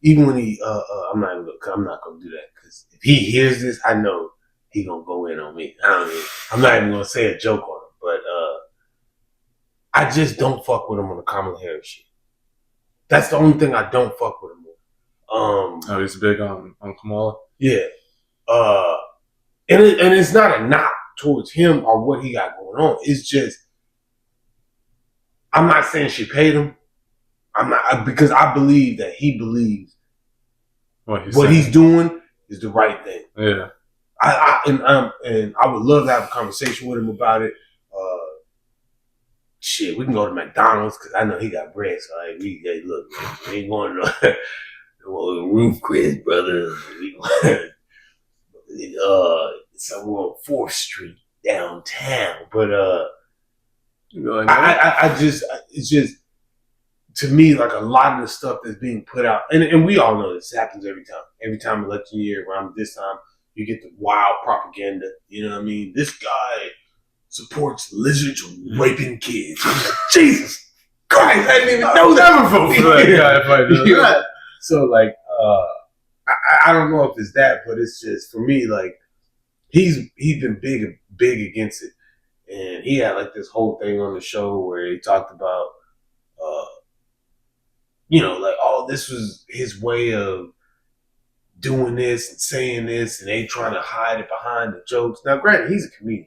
Even when he, I'm not gonna do that because if he hears this, I know he gonna go in on me. I'm not even gonna say a joke on him, but I just don't fuck with him on the Kamala Harris shit. That's the only thing I don't fuck with him on. Oh, he's big on Kamala. Yeah, and it's not a knock towards him or what he got going on. It's just I'm not saying she paid him. I'm not because I believe that he believes what he's doing is the right thing. Yeah. And I would love to have a conversation with him about it. Shit, we can go to McDonald's because I know he got bread. So like, hey, look, man, we ain't going to Roof Chris, brother. We somewhere on 4th Street downtown. But it's just to me like a lot of the stuff that's being put out, and we all know this happens every time. Every time election year around this time, you get the wild propaganda. You know what I mean? This guy supports lizards raping kids. Jesus Christ, I didn't even know that. Never vote for that guy if I do that. So like, I don't know if it's that, but it's just for me like he's been big against it, and he had like this whole thing on the show where he talked about, like, oh, this was his way of doing this and saying this, and they trying to hide it behind the jokes. Now, granted, he's a comedian.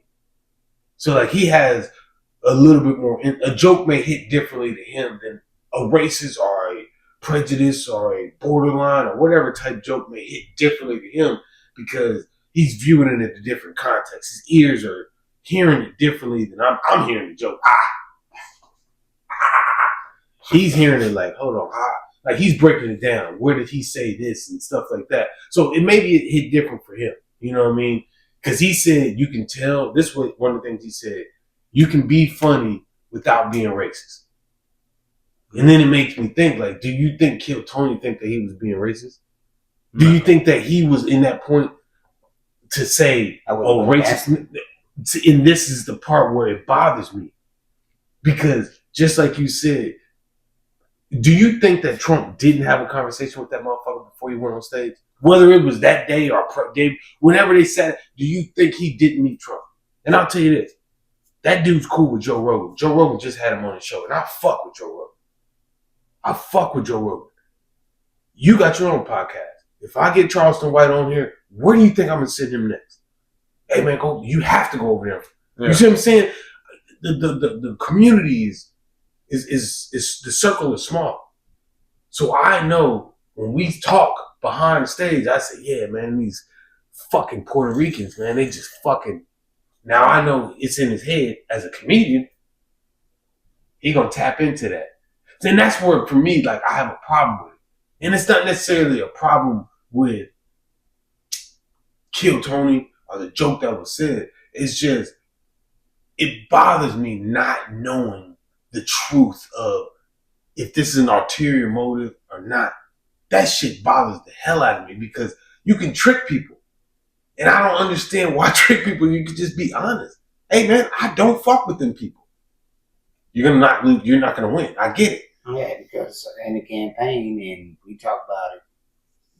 So, like, he has a little bit more. A joke may hit differently to him than a racist or a prejudice or a borderline or whatever type joke may hit differently to him because he's viewing it in a different context. His ears are hearing it differently than I'm hearing the joke. He's hearing it like, hold on, like he's breaking it down. Where did he say this and stuff like that? So it hit different for him. You know what I mean? Because he said you can tell. This was one of the things he said. You can be funny without being racist. And then it makes me think, like, do you think Kill Tony think that he was being racist? Do you think that he was in that point to say, oh, racist? And this is the part where it bothers me. Because just like you said, do you think that Trump didn't have a conversation with that motherfucker before he went on stage? Whether it was that day or whenever they said it, do you think he didn't meet Trump? And I'll tell you this. That dude's cool with Joe Rogan. Joe Rogan just had him on his show, and I fuck with Joe Rogan. You got your own podcast. If I get Charleston White on here, where do you think I'm going to send him next? Hey, man, you have to go over there. Yeah. You see what I'm saying? The community is the circle is small. So I know when we talk behind stage, I say, yeah, man, these fucking Puerto Ricans, man, they just fucking. Now I know it's in his head as a comedian. He gonna tap into that. Then that's where, for me, like I have a problem with it. And it's not necessarily a problem with Kill Tony or the joke that was said. It's just, it bothers me not knowing the truth of if this is an ulterior motive or not. That shit bothers the hell out of me because you can trick people. And I don't understand why trick people. You could just be honest. Hey, man, I don't fuck with them people. You're not going to win. I get it. Yeah, because in the campaign, and we talk about it,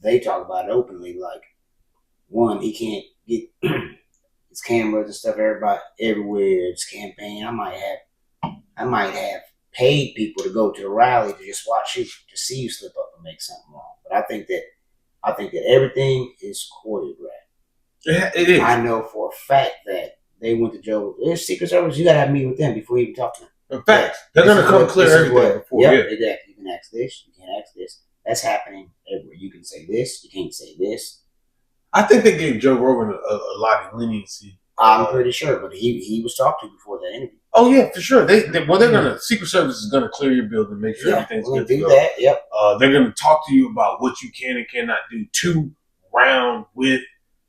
they talk about it openly. Like, one, he can't get his cameras and stuff. Everybody everywhere. His campaign. I might have paid people to go to the rally to just watch you to see you slip up and make something wrong. But I think that everything is choreographed. Yeah, it is. I know for a fact that they went to Joe. There's Secret Service. You gotta have a meeting with them before you even talk to them. In fact, they're gonna come clear everything before. Yeah, Yeah, exactly. You can ask this. You can't ask this. That's happening everywhere. You can say this. You can't say this. I think they gave Joe Rogan a lot of leniency. I'm pretty sure, but he was talked to before that interview. Oh yeah, for sure. They're gonna Secret Service is gonna clear your building, make sure everything's we're good gonna to do go. that. Yep. They're gonna talk to you about what you can and cannot do to round with.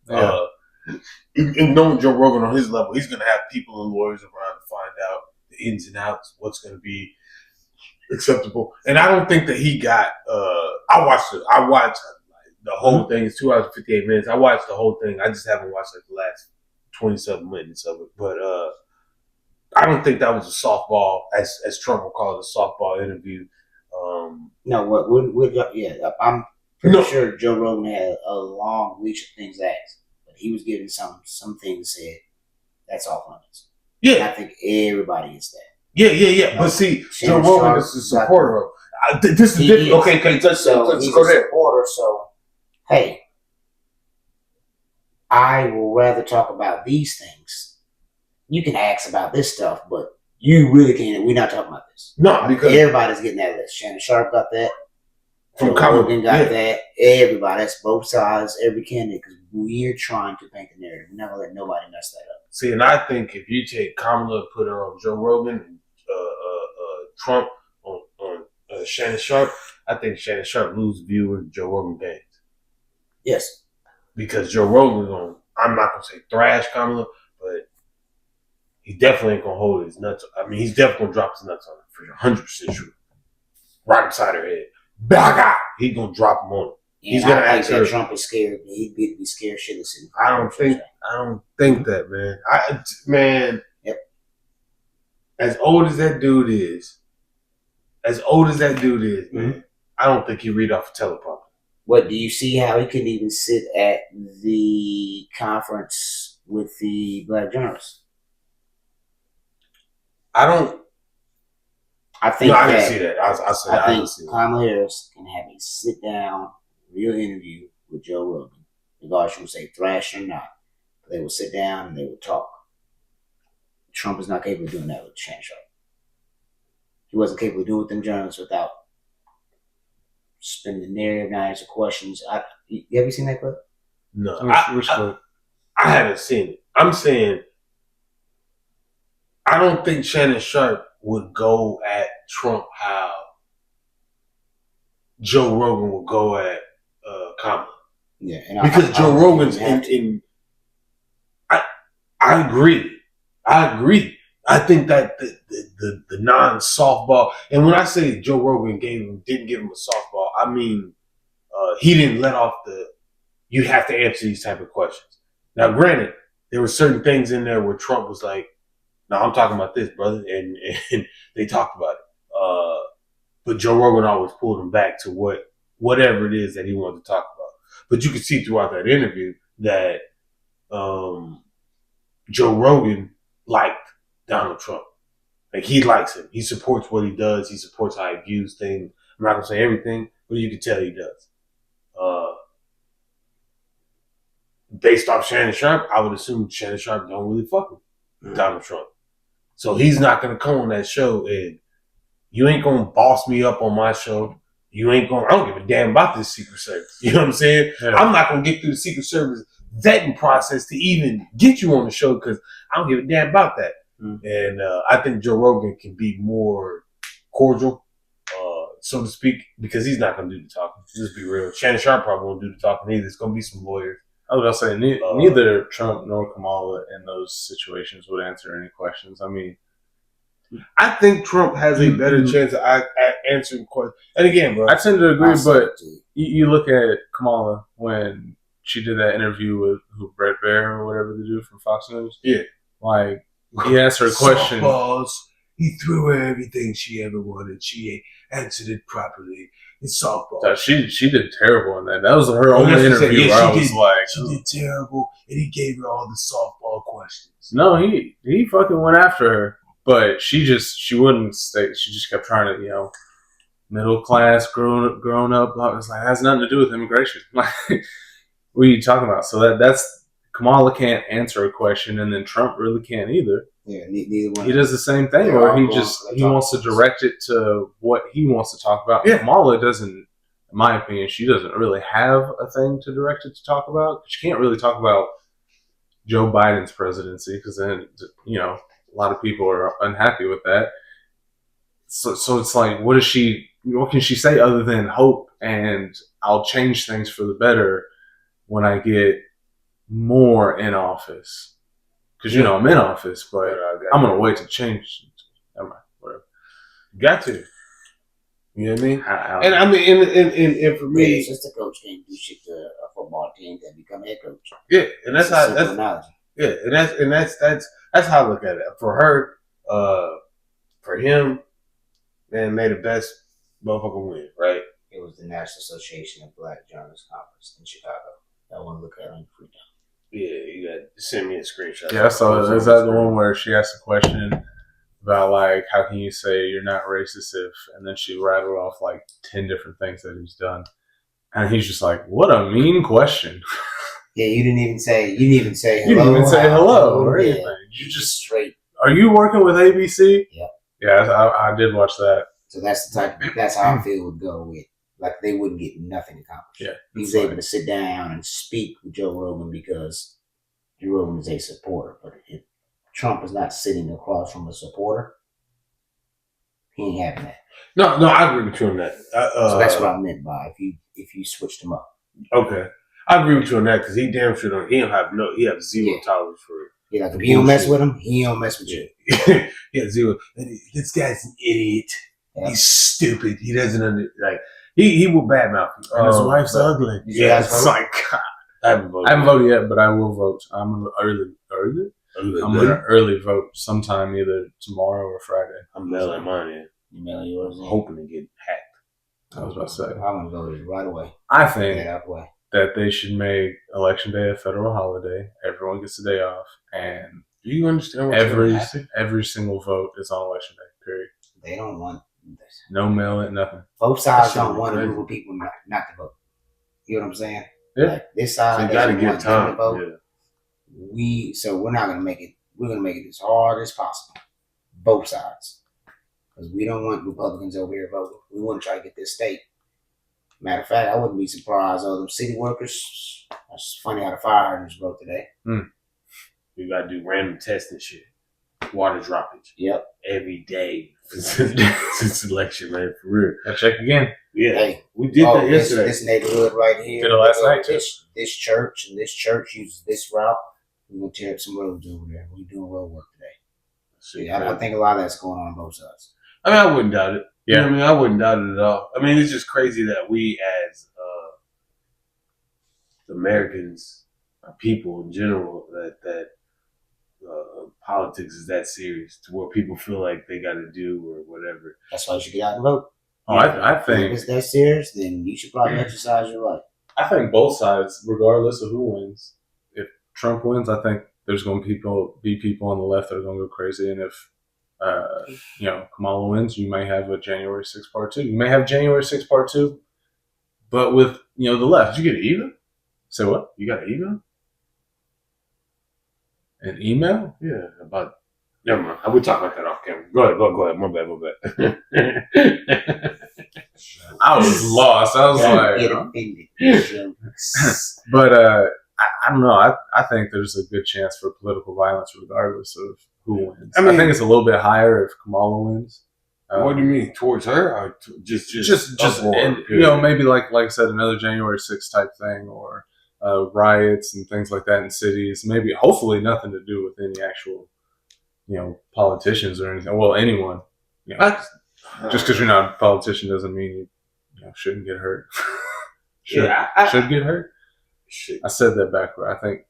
And knowing Joe Rogan on his level, he's gonna have people and lawyers around to find out the ins and outs, what's gonna be acceptable. And I don't think that he got. I watched the whole thing. It's 2 hours and 58 minutes. I watched the whole thing. I just haven't watched like the last 27 minutes of it. But I don't think that was a softball, as Trump will call it, a softball interview. No, I'm pretty sure Joe Rogan had a long reach of things asked, but he was giving some things said that's off limits. Yeah, and I think everybody is that. Yeah. But see, Joe Rogan is a supporter of. This is different. Okay. Let's go there. Supporter, so hey, I will rather talk about these things. You can ask about this stuff, but you really can't. We're not talking about this. No, because everybody's getting that list. Shannon Sharp got that. From Rogan got that. Everybody. That's both sides. Every candidate. Because we're trying to paint the narrative. We're not going to let nobody mess that up. See, and I think if you take Kamala and put her on Joe Rogan and Trump on Shannon Sharp, I think Shannon Sharp loses viewers, Joe Rogan gains. Yes. Because Joe Rogan's going, I'm not going to say thrash Kamala, but he definitely ain't going to hold his nuts. I mean, he's definitely going to drop his nuts on her for 100% sure. Right beside her head. Baga! He's going to drop him on her. He's going to ask her. Trump is scared. He'd be scared shitless. I don't think that, man. Yep. As old as that dude is, man, I don't think he read off a teleprompter. What do you see how he couldn't even sit at the conference with the black journalists? I didn't see that. I think Kamala Harris can have a sit down, real interview with Joe Rogan. Regardless, you would say thrash or not. They will sit down and they will talk. Trump is not capable of doing that with Shannon Sharp. He wasn't capable of doing it with them journalists without spinning the narrative, not answer questions. Have you seen that clip? No, I haven't seen it. I'm saying I don't think Shannon Sharp would go at Trump how Joe Rogan would go at Kamala. Yeah, because Joe Rogan's in. I agree. I think that the non-softball, and when I say Joe Rogan didn't give him a softball, I mean he didn't let off you have to answer these type of questions. Now, granted, there were certain things in there where Trump was like, "No, I'm talking about this, brother," and they talked about it. But Joe Rogan always pulled him back to whatever it is that he wanted to talk about. But you could see throughout that interview that Joe Rogan liked Donald Trump. Like, he likes him. He supports what he does. He supports how he views things. I'm not going to say everything, but you can tell he does. Based off Shannon Sharp, I would assume Shannon Sharp don't really fuck with Donald Trump. So he's not going to come on that show and you ain't going to boss me up on my show. I don't give a damn about this Secret Service. You know what I'm saying? Yeah. I'm not going to get through the Secret Service vetting process to even get you on the show because I don't give a damn about that. And I think Joe Rogan can be more cordial, so to speak, because he's not going to do the talking. Let's be real. Shannon Sharp probably won't do the talking either. It's going to be some lawyers. I was going to say, neither Trump nor Kamala in those situations would answer any questions. I mean, I think Trump has a better chance of answering questions. And again, bro, I tend to agree, but you look at Kamala when she did that interview with Brett Baer or whatever the dude from Fox News. Yeah. Like, he asked her a question. Softballs. He threw her everything she ever wanted. answered it properly. It's softball. So she did terrible in that. That was her only that's what interview she said. Yeah, where I she was did- like, She did terrible, and he gave her all the softball questions. no, he fucking went after her, but she wouldn't stay. She just kept trying to, middle class, grown up. It's like, it has nothing to do with immigration. Like, what are you talking about? So that's Kamala can't answer a question, and then Trump really can't either. Yeah, neither one. He does the same thing, They're where all he going- wants to direct it to what he wants to talk about. Yeah. Kamala doesn't, in my opinion, she doesn't really have a thing to direct it to talk about. She can't really talk about Joe Biden's presidency because then, a lot of people are unhappy with that. So it's like, what can she say other than hope and I'll change things for the better when I get more in office? Because, I'm in office, but I'm going to wait to change. Never mind, whatever. Got to. You know what I mean? How- And I mean, and for Yeah, me, it's just a coach can't do shit to a football team that become head coach. yeah, and that's It's a how simple that's analogy. yeah, and that's how I look at it. For her, for him, man, may the best motherfucker win, right? It was the National Association of Black Journalists Conference in Chicago. I want to look at it on free time. Yeah, you got to send me a screenshot. Yeah, so is that the one where she asked a question about, like, how can you say you're not racist if, and then she rattled off like 10 different things that he's done. And he's just like, what a mean question. Yeah, you didn't even say hello. You didn't even say hello or Yeah. anything. You just, Straight. are you working with ABC? Yep. Yeah, I did watch that. So that's how I feel would go with. Like, they wouldn't get nothing accomplished. Yeah. He was it's able like- to sit down and speak with Joe Rogan because Joe Rogan is a supporter. But if Trump is not sitting across from a supporter, he ain't having that. No, I agree with you on that. So that's what I meant by if you switched him up. Okay, I agree with you on that because he damn sure don't. He have zero Yeah. tolerance for Yeah, like if you don't mess with him, he don't mess with you. it. Yeah, zero. This guy's an idiot. Yeah. He's stupid. He doesn't like. He will badmouth you. And his wife's but- ugly. Yeah, His it's wife- like God, I haven't voted. I haven't voted yet, but I will vote. I'm an early. I'm going to early vote sometime either tomorrow or Friday. I'm mailing mine in. You mail yours in. Hoping to get hacked. I was about to say. I'm gonna vote it right away. I Get think it out the way. that they should make Election Day a federal holiday. Everyone gets a day off, and Do you understand what's every gonna happen? every single vote is on Election Day. Period. They don't want this. No mail-in, nothing. Both sides That shit don't want a crazy. group of people not to vote. You know what I'm saying? Yeah. Like, this So side you gotta doesn't give want them to time. vote. Yeah. So we're not gonna make it. We're gonna make it as hard as possible. Both sides, because we don't want Republicans over here voting. We want to try to get this state. Matter of fact, I wouldn't be surprised. All them city workers. That's funny how the fire hydrants broke today. You gotta do random testing shit. Water droppage Yep. every day since election, man. For real. I check again. Yeah, Hey, we did that this, yesterday. this neighborhood right here. Did it last night, too. This church and this church uses this route. We're gonna tear up some roads over there. We're doing road work today. So yeah, I think a lot of that's going on both sides. I mean, I wouldn't doubt it. You know Yeah. what I mean? I wouldn't doubt it at all. I mean, it's just crazy that we as Americans, people in general, that politics is that serious to where people feel like they got to do or whatever. That's why you should get out and vote. Oh, I If think it's that serious, then you should probably exercise your right. I think both sides, regardless of who wins. If Trump wins, I think there's going to be people on the left that are going to go crazy, and if Kamala wins, you may have a January 6th part 2. You may have January 6th part 2, but with the left. Did you get an email? Say what? You got an email? An email? Yeah, about. Never mind. I would talk about that off camera. Go ahead. My bad. I was lost. I was Get like, offended. but I don't know. I think there's a good chance for political violence regardless of who wins. I I, mean- think it's a little bit higher if Kamala wins. What do you mean towards her or just uproar, and, period? maybe like I said, another January 6th type thing, or riots and things like that in cities. Maybe, hopefully, nothing to do with any actual, politicians or anything. Well, anyone. Just because you're not a politician doesn't mean you shouldn't get hurt. should get hurt. Shit. I said that backward. I think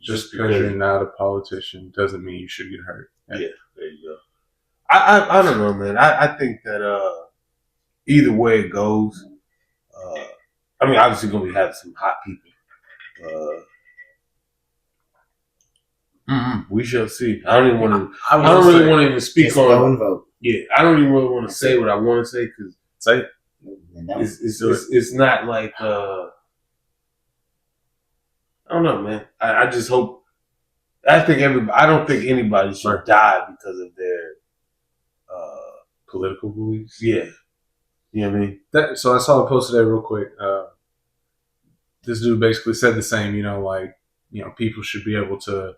just because because- you're not a politician doesn't mean you should get hurt. Yeah. There you go. I don't know, man. I think that either way it goes, I mean, obviously going to be having some hot people. We shall see. I don't even want to. I don't really want to even speak on. Vote. Yeah, I don't even really want to say what I want to say because it's not like. I don't know, man. I just hope. I don't think anybody should die because of their political beliefs. Yeah, you know what I mean. So I saw a post today, real quick. This dude basically said the same. People should be able to,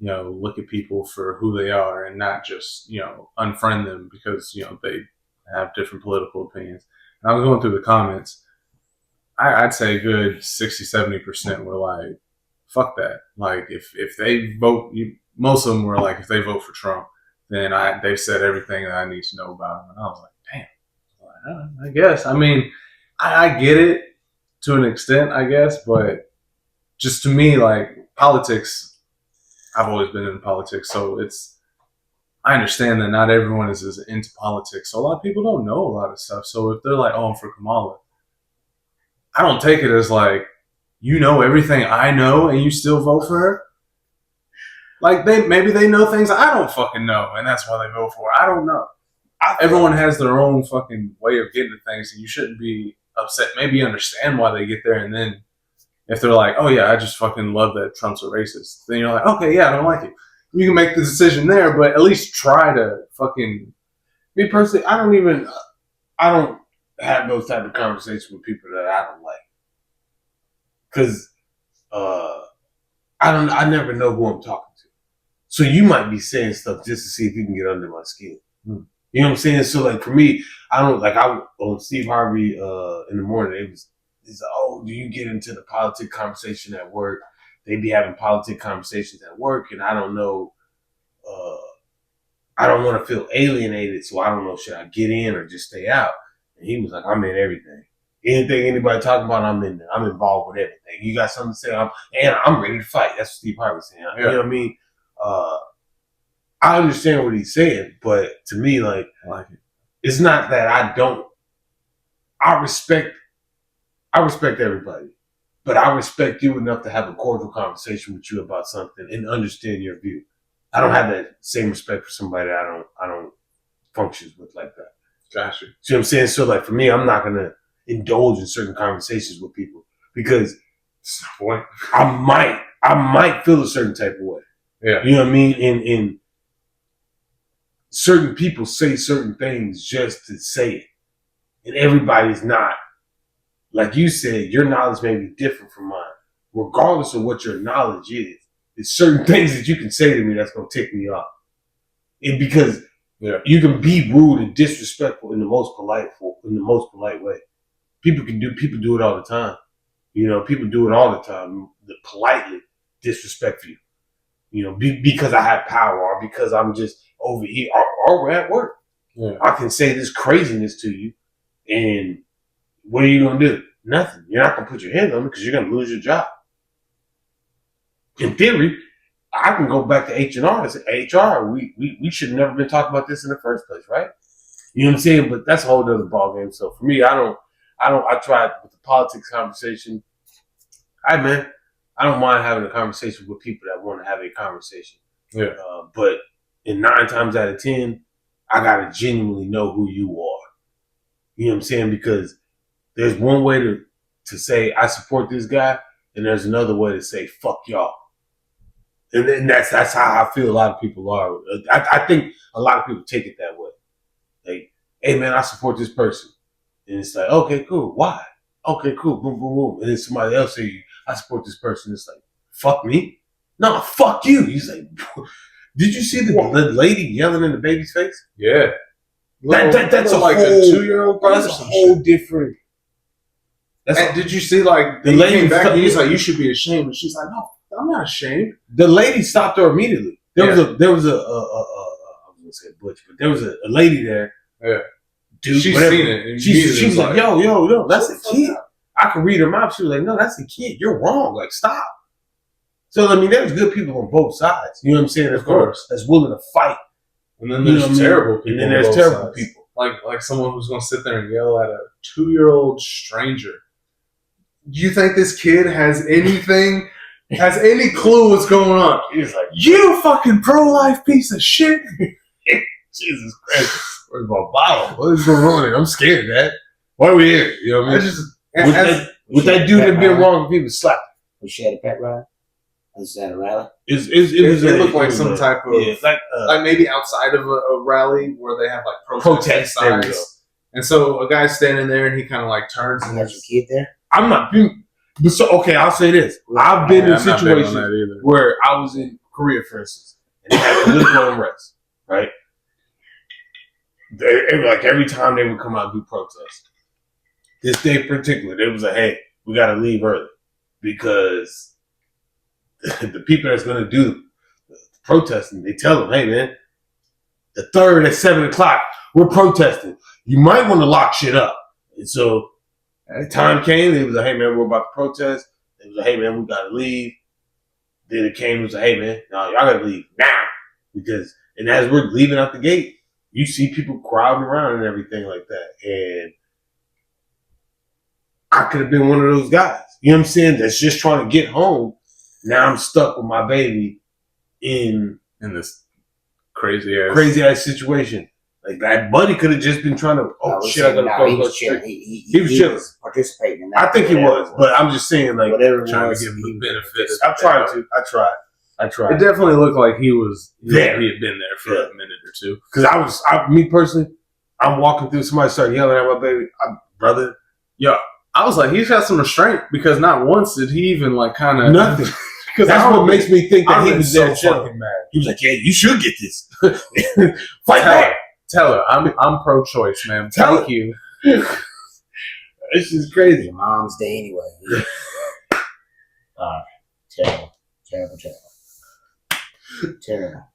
look at people for who they are and not just, unfriend them because they have different political opinions. And I was going through the comments. I'd say a good 60-70% were like, fuck that. Like, if they vote, most of them were like, if they vote for Trump, then they've said everything that I need to know about him. And I was like, damn. I guess. I mean, I get it to an extent, I guess, but just to me, like, politics, I've always been in politics, so I understand that not everyone is as into politics. So a lot of people don't know a lot of stuff. So if they're like, oh, I'm for Kamala, I don't take it as like, you know everything I know and you still vote for her. Like maybe they know things I don't fucking know and that's why they vote for her. I don't know. Everyone has their own fucking way of getting to things and you shouldn't be upset. Maybe understand why they get there and then if they're like, oh yeah, I just fucking love that Trump's a racist, then you're like, okay, yeah, I don't like it. You can make the decision there, but at least try to fucking. Me personally, I don't have those type of conversations with people that I don't like. Cause, I never know who I'm talking to. So you might be saying stuff just to see if you can get under my skin. You know what I'm saying? So like for me, I on Steve Harvey, in the morning, it's like, oh, do you get into the politic conversation at work? They be having politic conversations at work, and I don't know. I don't want to feel alienated, so I don't know, should I get in or just stay out? And he was like, I'm in everything. Anything anybody talking about, I'm in there. I'm involved with everything. You got something to say, I'm ready to fight. That's what Steve Harvey was saying. You know what I mean? I understand what he's saying, but to me, like it's not that I respect everybody. But I respect you enough to have a cordial conversation with you about something and understand your view. I don't have that same respect for somebody that I don't function with like that. Gotcha. See what I'm saying? So like for me, I'm not gonna indulge in certain conversations with people because I might feel a certain type of way. Yeah. You know what I mean? And certain people say certain things just to say it. And everybody's not. Like you said, your knowledge may be different from mine. Regardless of what your knowledge is, there's certain things that you can say to me that's going to tick me off. And because you can be rude and disrespectful in the most polite way. People do it all the time. People do it all the time. They politely disrespect you. Because I have power or because I'm just over here or we're at work. Yeah. I can say this craziness to you and what are you going to do? Nothing. You're not going to put your hands on me because you're going to lose your job. In theory, I can go back to H&R and say, HR, we should have never been talking about this in the first place, right? You know what I'm saying? But that's a whole other ballgame. So for me, I tried with the politics conversation. I don't mind having a conversation with people that want to have a conversation. Yeah. But in 9 times out of 10, I got to genuinely know who you are. You know what I'm saying? Because there's one way to say I support this guy, and there's another way to say fuck y'all. And then that's how I feel a lot of people are. I think a lot of people take it that way. Like, hey man, I support this person. And it's like, okay, cool. Why? Okay, cool. Boom, boom, boom. And then somebody else say, I support this person. It's like, fuck me? No, fuck you. He's like, did you see the lady yelling in the baby's face? Yeah. That's a like whole, a 2-year-old. That's a whole different. Did you see like the lady came back and he's like, you should be ashamed, and she's like, no, I'm not ashamed. The lady stopped her immediately. There was I was gonna say butch, but there was a lady there. Yeah, dude, she's whatever. seen it. She was like, yo, that's a kid. I could read her mouth. She was like, no, that's a kid. You're wrong. Like, stop. So I mean, there's good people on both sides. You know what I'm saying? Of course, that's willing to fight. And then there's terrible people. And then there's terrible people. like someone who's gonna sit there and yell at a 2-year-old stranger. Do you think this kid has any clue what's going on? He's like, You fucking pro-life piece of shit. Jesus Christ, where's my bottle? What is going on here? I'm scared of that. Why are we here? You know what I mean? With that dude that been wrong, people slap. Was she at a pet ride? Was that a rally? It looked like some type of like maybe outside of a rally where they have like protest signs. signs. And so a guy's standing there and he kind of like turns and You got your kid there? I'm not. So okay, I'll say this. I've been in situations where I was in Korea, for instance, and they had political unrest, right? Like every time they would come out and do protests. This day in particular, they was like, "Hey, we got to leave early because the people that's going to do the protesting, they tell them, hey man, the 3rd at 7:00, we're protesting. You might want to lock shit up." And so at the time came, they was like, hey man, we're about to protest. They was like, hey man, we got to leave. Then it came, it was like, hey man, no, y'all got to leave now. And as we're leaving out the gate, you see people crowding around and everything like that. And I could have been one of those guys. You know what I'm saying? That's just trying to get home. Now I'm stuck with my baby in this crazy ass situation. Like that buddy could have just been trying to. He was chilling. He was chilling, participating in that. I think he was, but I'm just saying, like, whatever trying was, to give him the benefit. I'm trying to. I tried. It definitely looked like he was there. He had been there for a minute or two. Because me personally, I'm walking through. Somebody started yelling at my baby, brother. Yo, I was like, he's got some restraint because not once did he even like kind of nothing. Because that's what makes me think that he was so there fucking mad. He was like, "Yeah, you should get this. Fight back." Tell her, I'm pro-choice, man. Tell Thank you. This is crazy. Mom's Day anyway. Terrible.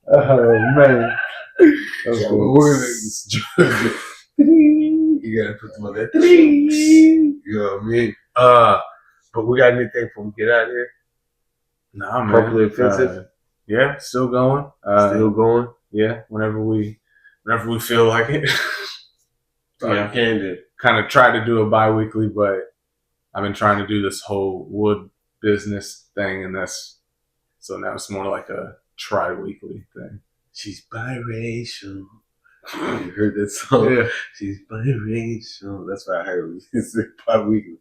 Oh man. You gotta put them on that. You know what I mean? But we got anything before we get out of here? Nah, man. Appropriately offensive? Yeah, still going. Still going? Yeah, whenever we feel like it. Yeah, can do. Kind of try to do a bi-weekly, but I've been trying to do this whole wood business thing, and so now it's more like a tri-weekly thing. She's biracial. You heard that song? Yeah. She's biracial. That's what I heard. It's bi-weekly.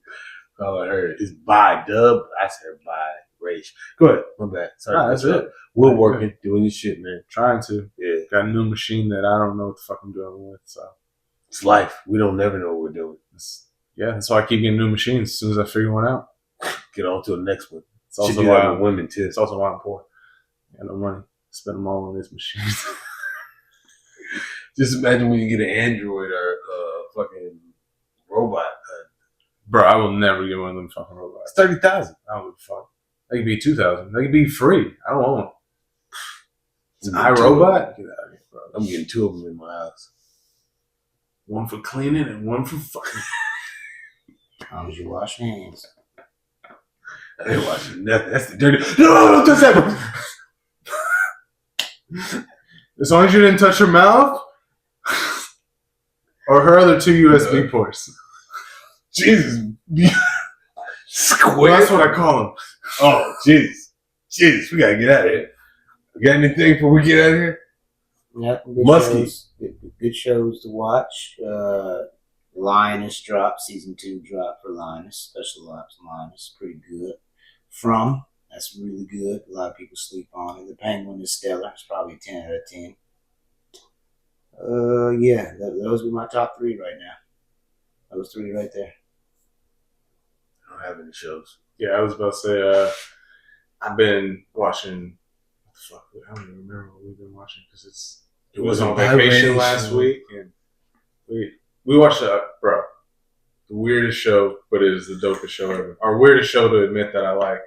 All I heard is bi-dub. I said bi-racial. Go ahead. My bad. Sorry. Nah, that's it. We're working, doing your shit, man. Trying to. Yeah. Got a new machine that I don't know what the fuck I'm doing with, so. It's life. We don't never know what we're doing. That's why I keep getting new machines as soon as I figure one out. Get on to the next one. It's also why I'm women too. It's also why I'm poor. I got no money. Spend them all on these machines. Just imagine when you get an Android or a fucking robot. Bro, I will never get one of them fucking robots. It's $30,000. I don't give a fuck. They could be $2,000. They could be free. I don't want one. It's an iRobot? Get out of here, bro. I'm getting 2 of them in my house. One for cleaning and one for fucking. As long as you wash your hands. I ain't watching nothing. That's the dirty. No, don't touch that. As long as you didn't touch her mouth or her other 2 USB ports. Jesus. Square. Well, that's what I call them. Oh, Jesus. Jesus, we gotta get out of here. You got anything before we get out of here? Yep. Muskie. Good shows to watch. Lioness dropped. Season 2 dropped for Lioness. Special Ops Lioness. Pretty good. That's really good. A lot of people sleep on it. The Penguin is stellar. It's probably a 10 out of 10. Yeah, those are my top 3 right now. Those 3 right there. I don't have any shows. Yeah, I was about to say, I've been watching. What the fuck? I don't even remember what we've been watching because it was on vacation last week, and we watched bro, the weirdest show, but it is the dopest show ever. Our weirdest show to admit that I like.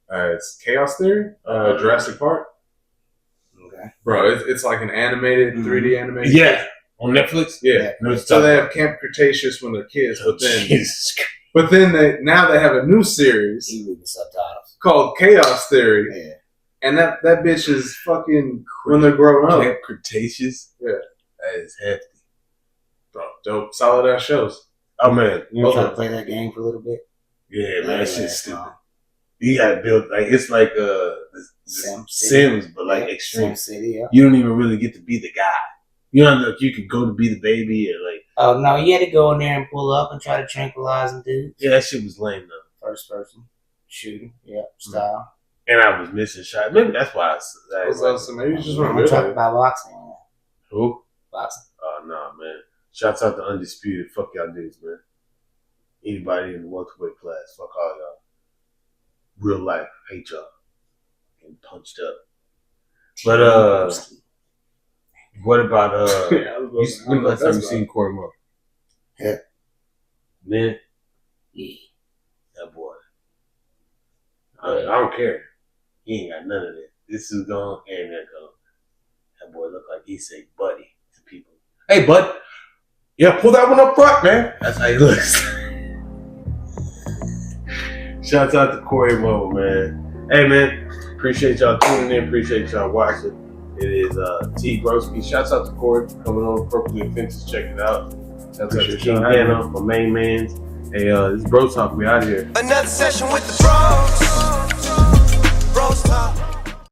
It's Chaos Theory, Jurassic Park. Okay. Bro, it's like an animated 3D animation. Yeah, on Netflix. Yeah. So they have Camp Cretaceous when they're kids, but then Jesus. But then they have a new series You read the subtitles. called Chaos Theory, Yeah. and that bitch is fucking when they're growing up. Camp Cretaceous. Yeah. That is hefty. Dope, solid ass shows. Oh man, You want to play that game for a little bit? yeah, man, that shit's Yeah, stupid. You gotta build like it's like Sims, but like extreme. Sim City, yeah. You don't even really get to be the guy. You know, like you could go to be the baby or like. Oh no, you had to go in there and pull up and try to tranquilize them dudes. Yeah, that shit was lame though. First person shooting, yeah, style. And I was missing shots. Maybe that's why I So maybe you just I'm weren't talking good. about boxing. Who? Boxing. Oh no, man. Shouts out to Undisputed. Fuck y'all dudes, man. Anybody in the welterweight class, fuck all y'all. Real life, hate y'all. Getting punched up. But what about when the last time you seen Corey Moore? Yeah. Man, Yeah. that boy. I don't care. He ain't got none of that. This is gone and that gone. That boy look like he say buddy to people. Hey bud. Yeah, pull that one up front, man. That's how he looks. Shouts out to Corey Moore, man. Hey man, appreciate y'all tuning in, appreciate y'all watching. It is T Broski. Shouts out to Corey for coming on Appropriately Offenses. Check it out. Shouts out to Appreciate King y'all. Dano, my main man. Hey, this is BrosTalk. We out of here. Another session with the bros. BrosTalk.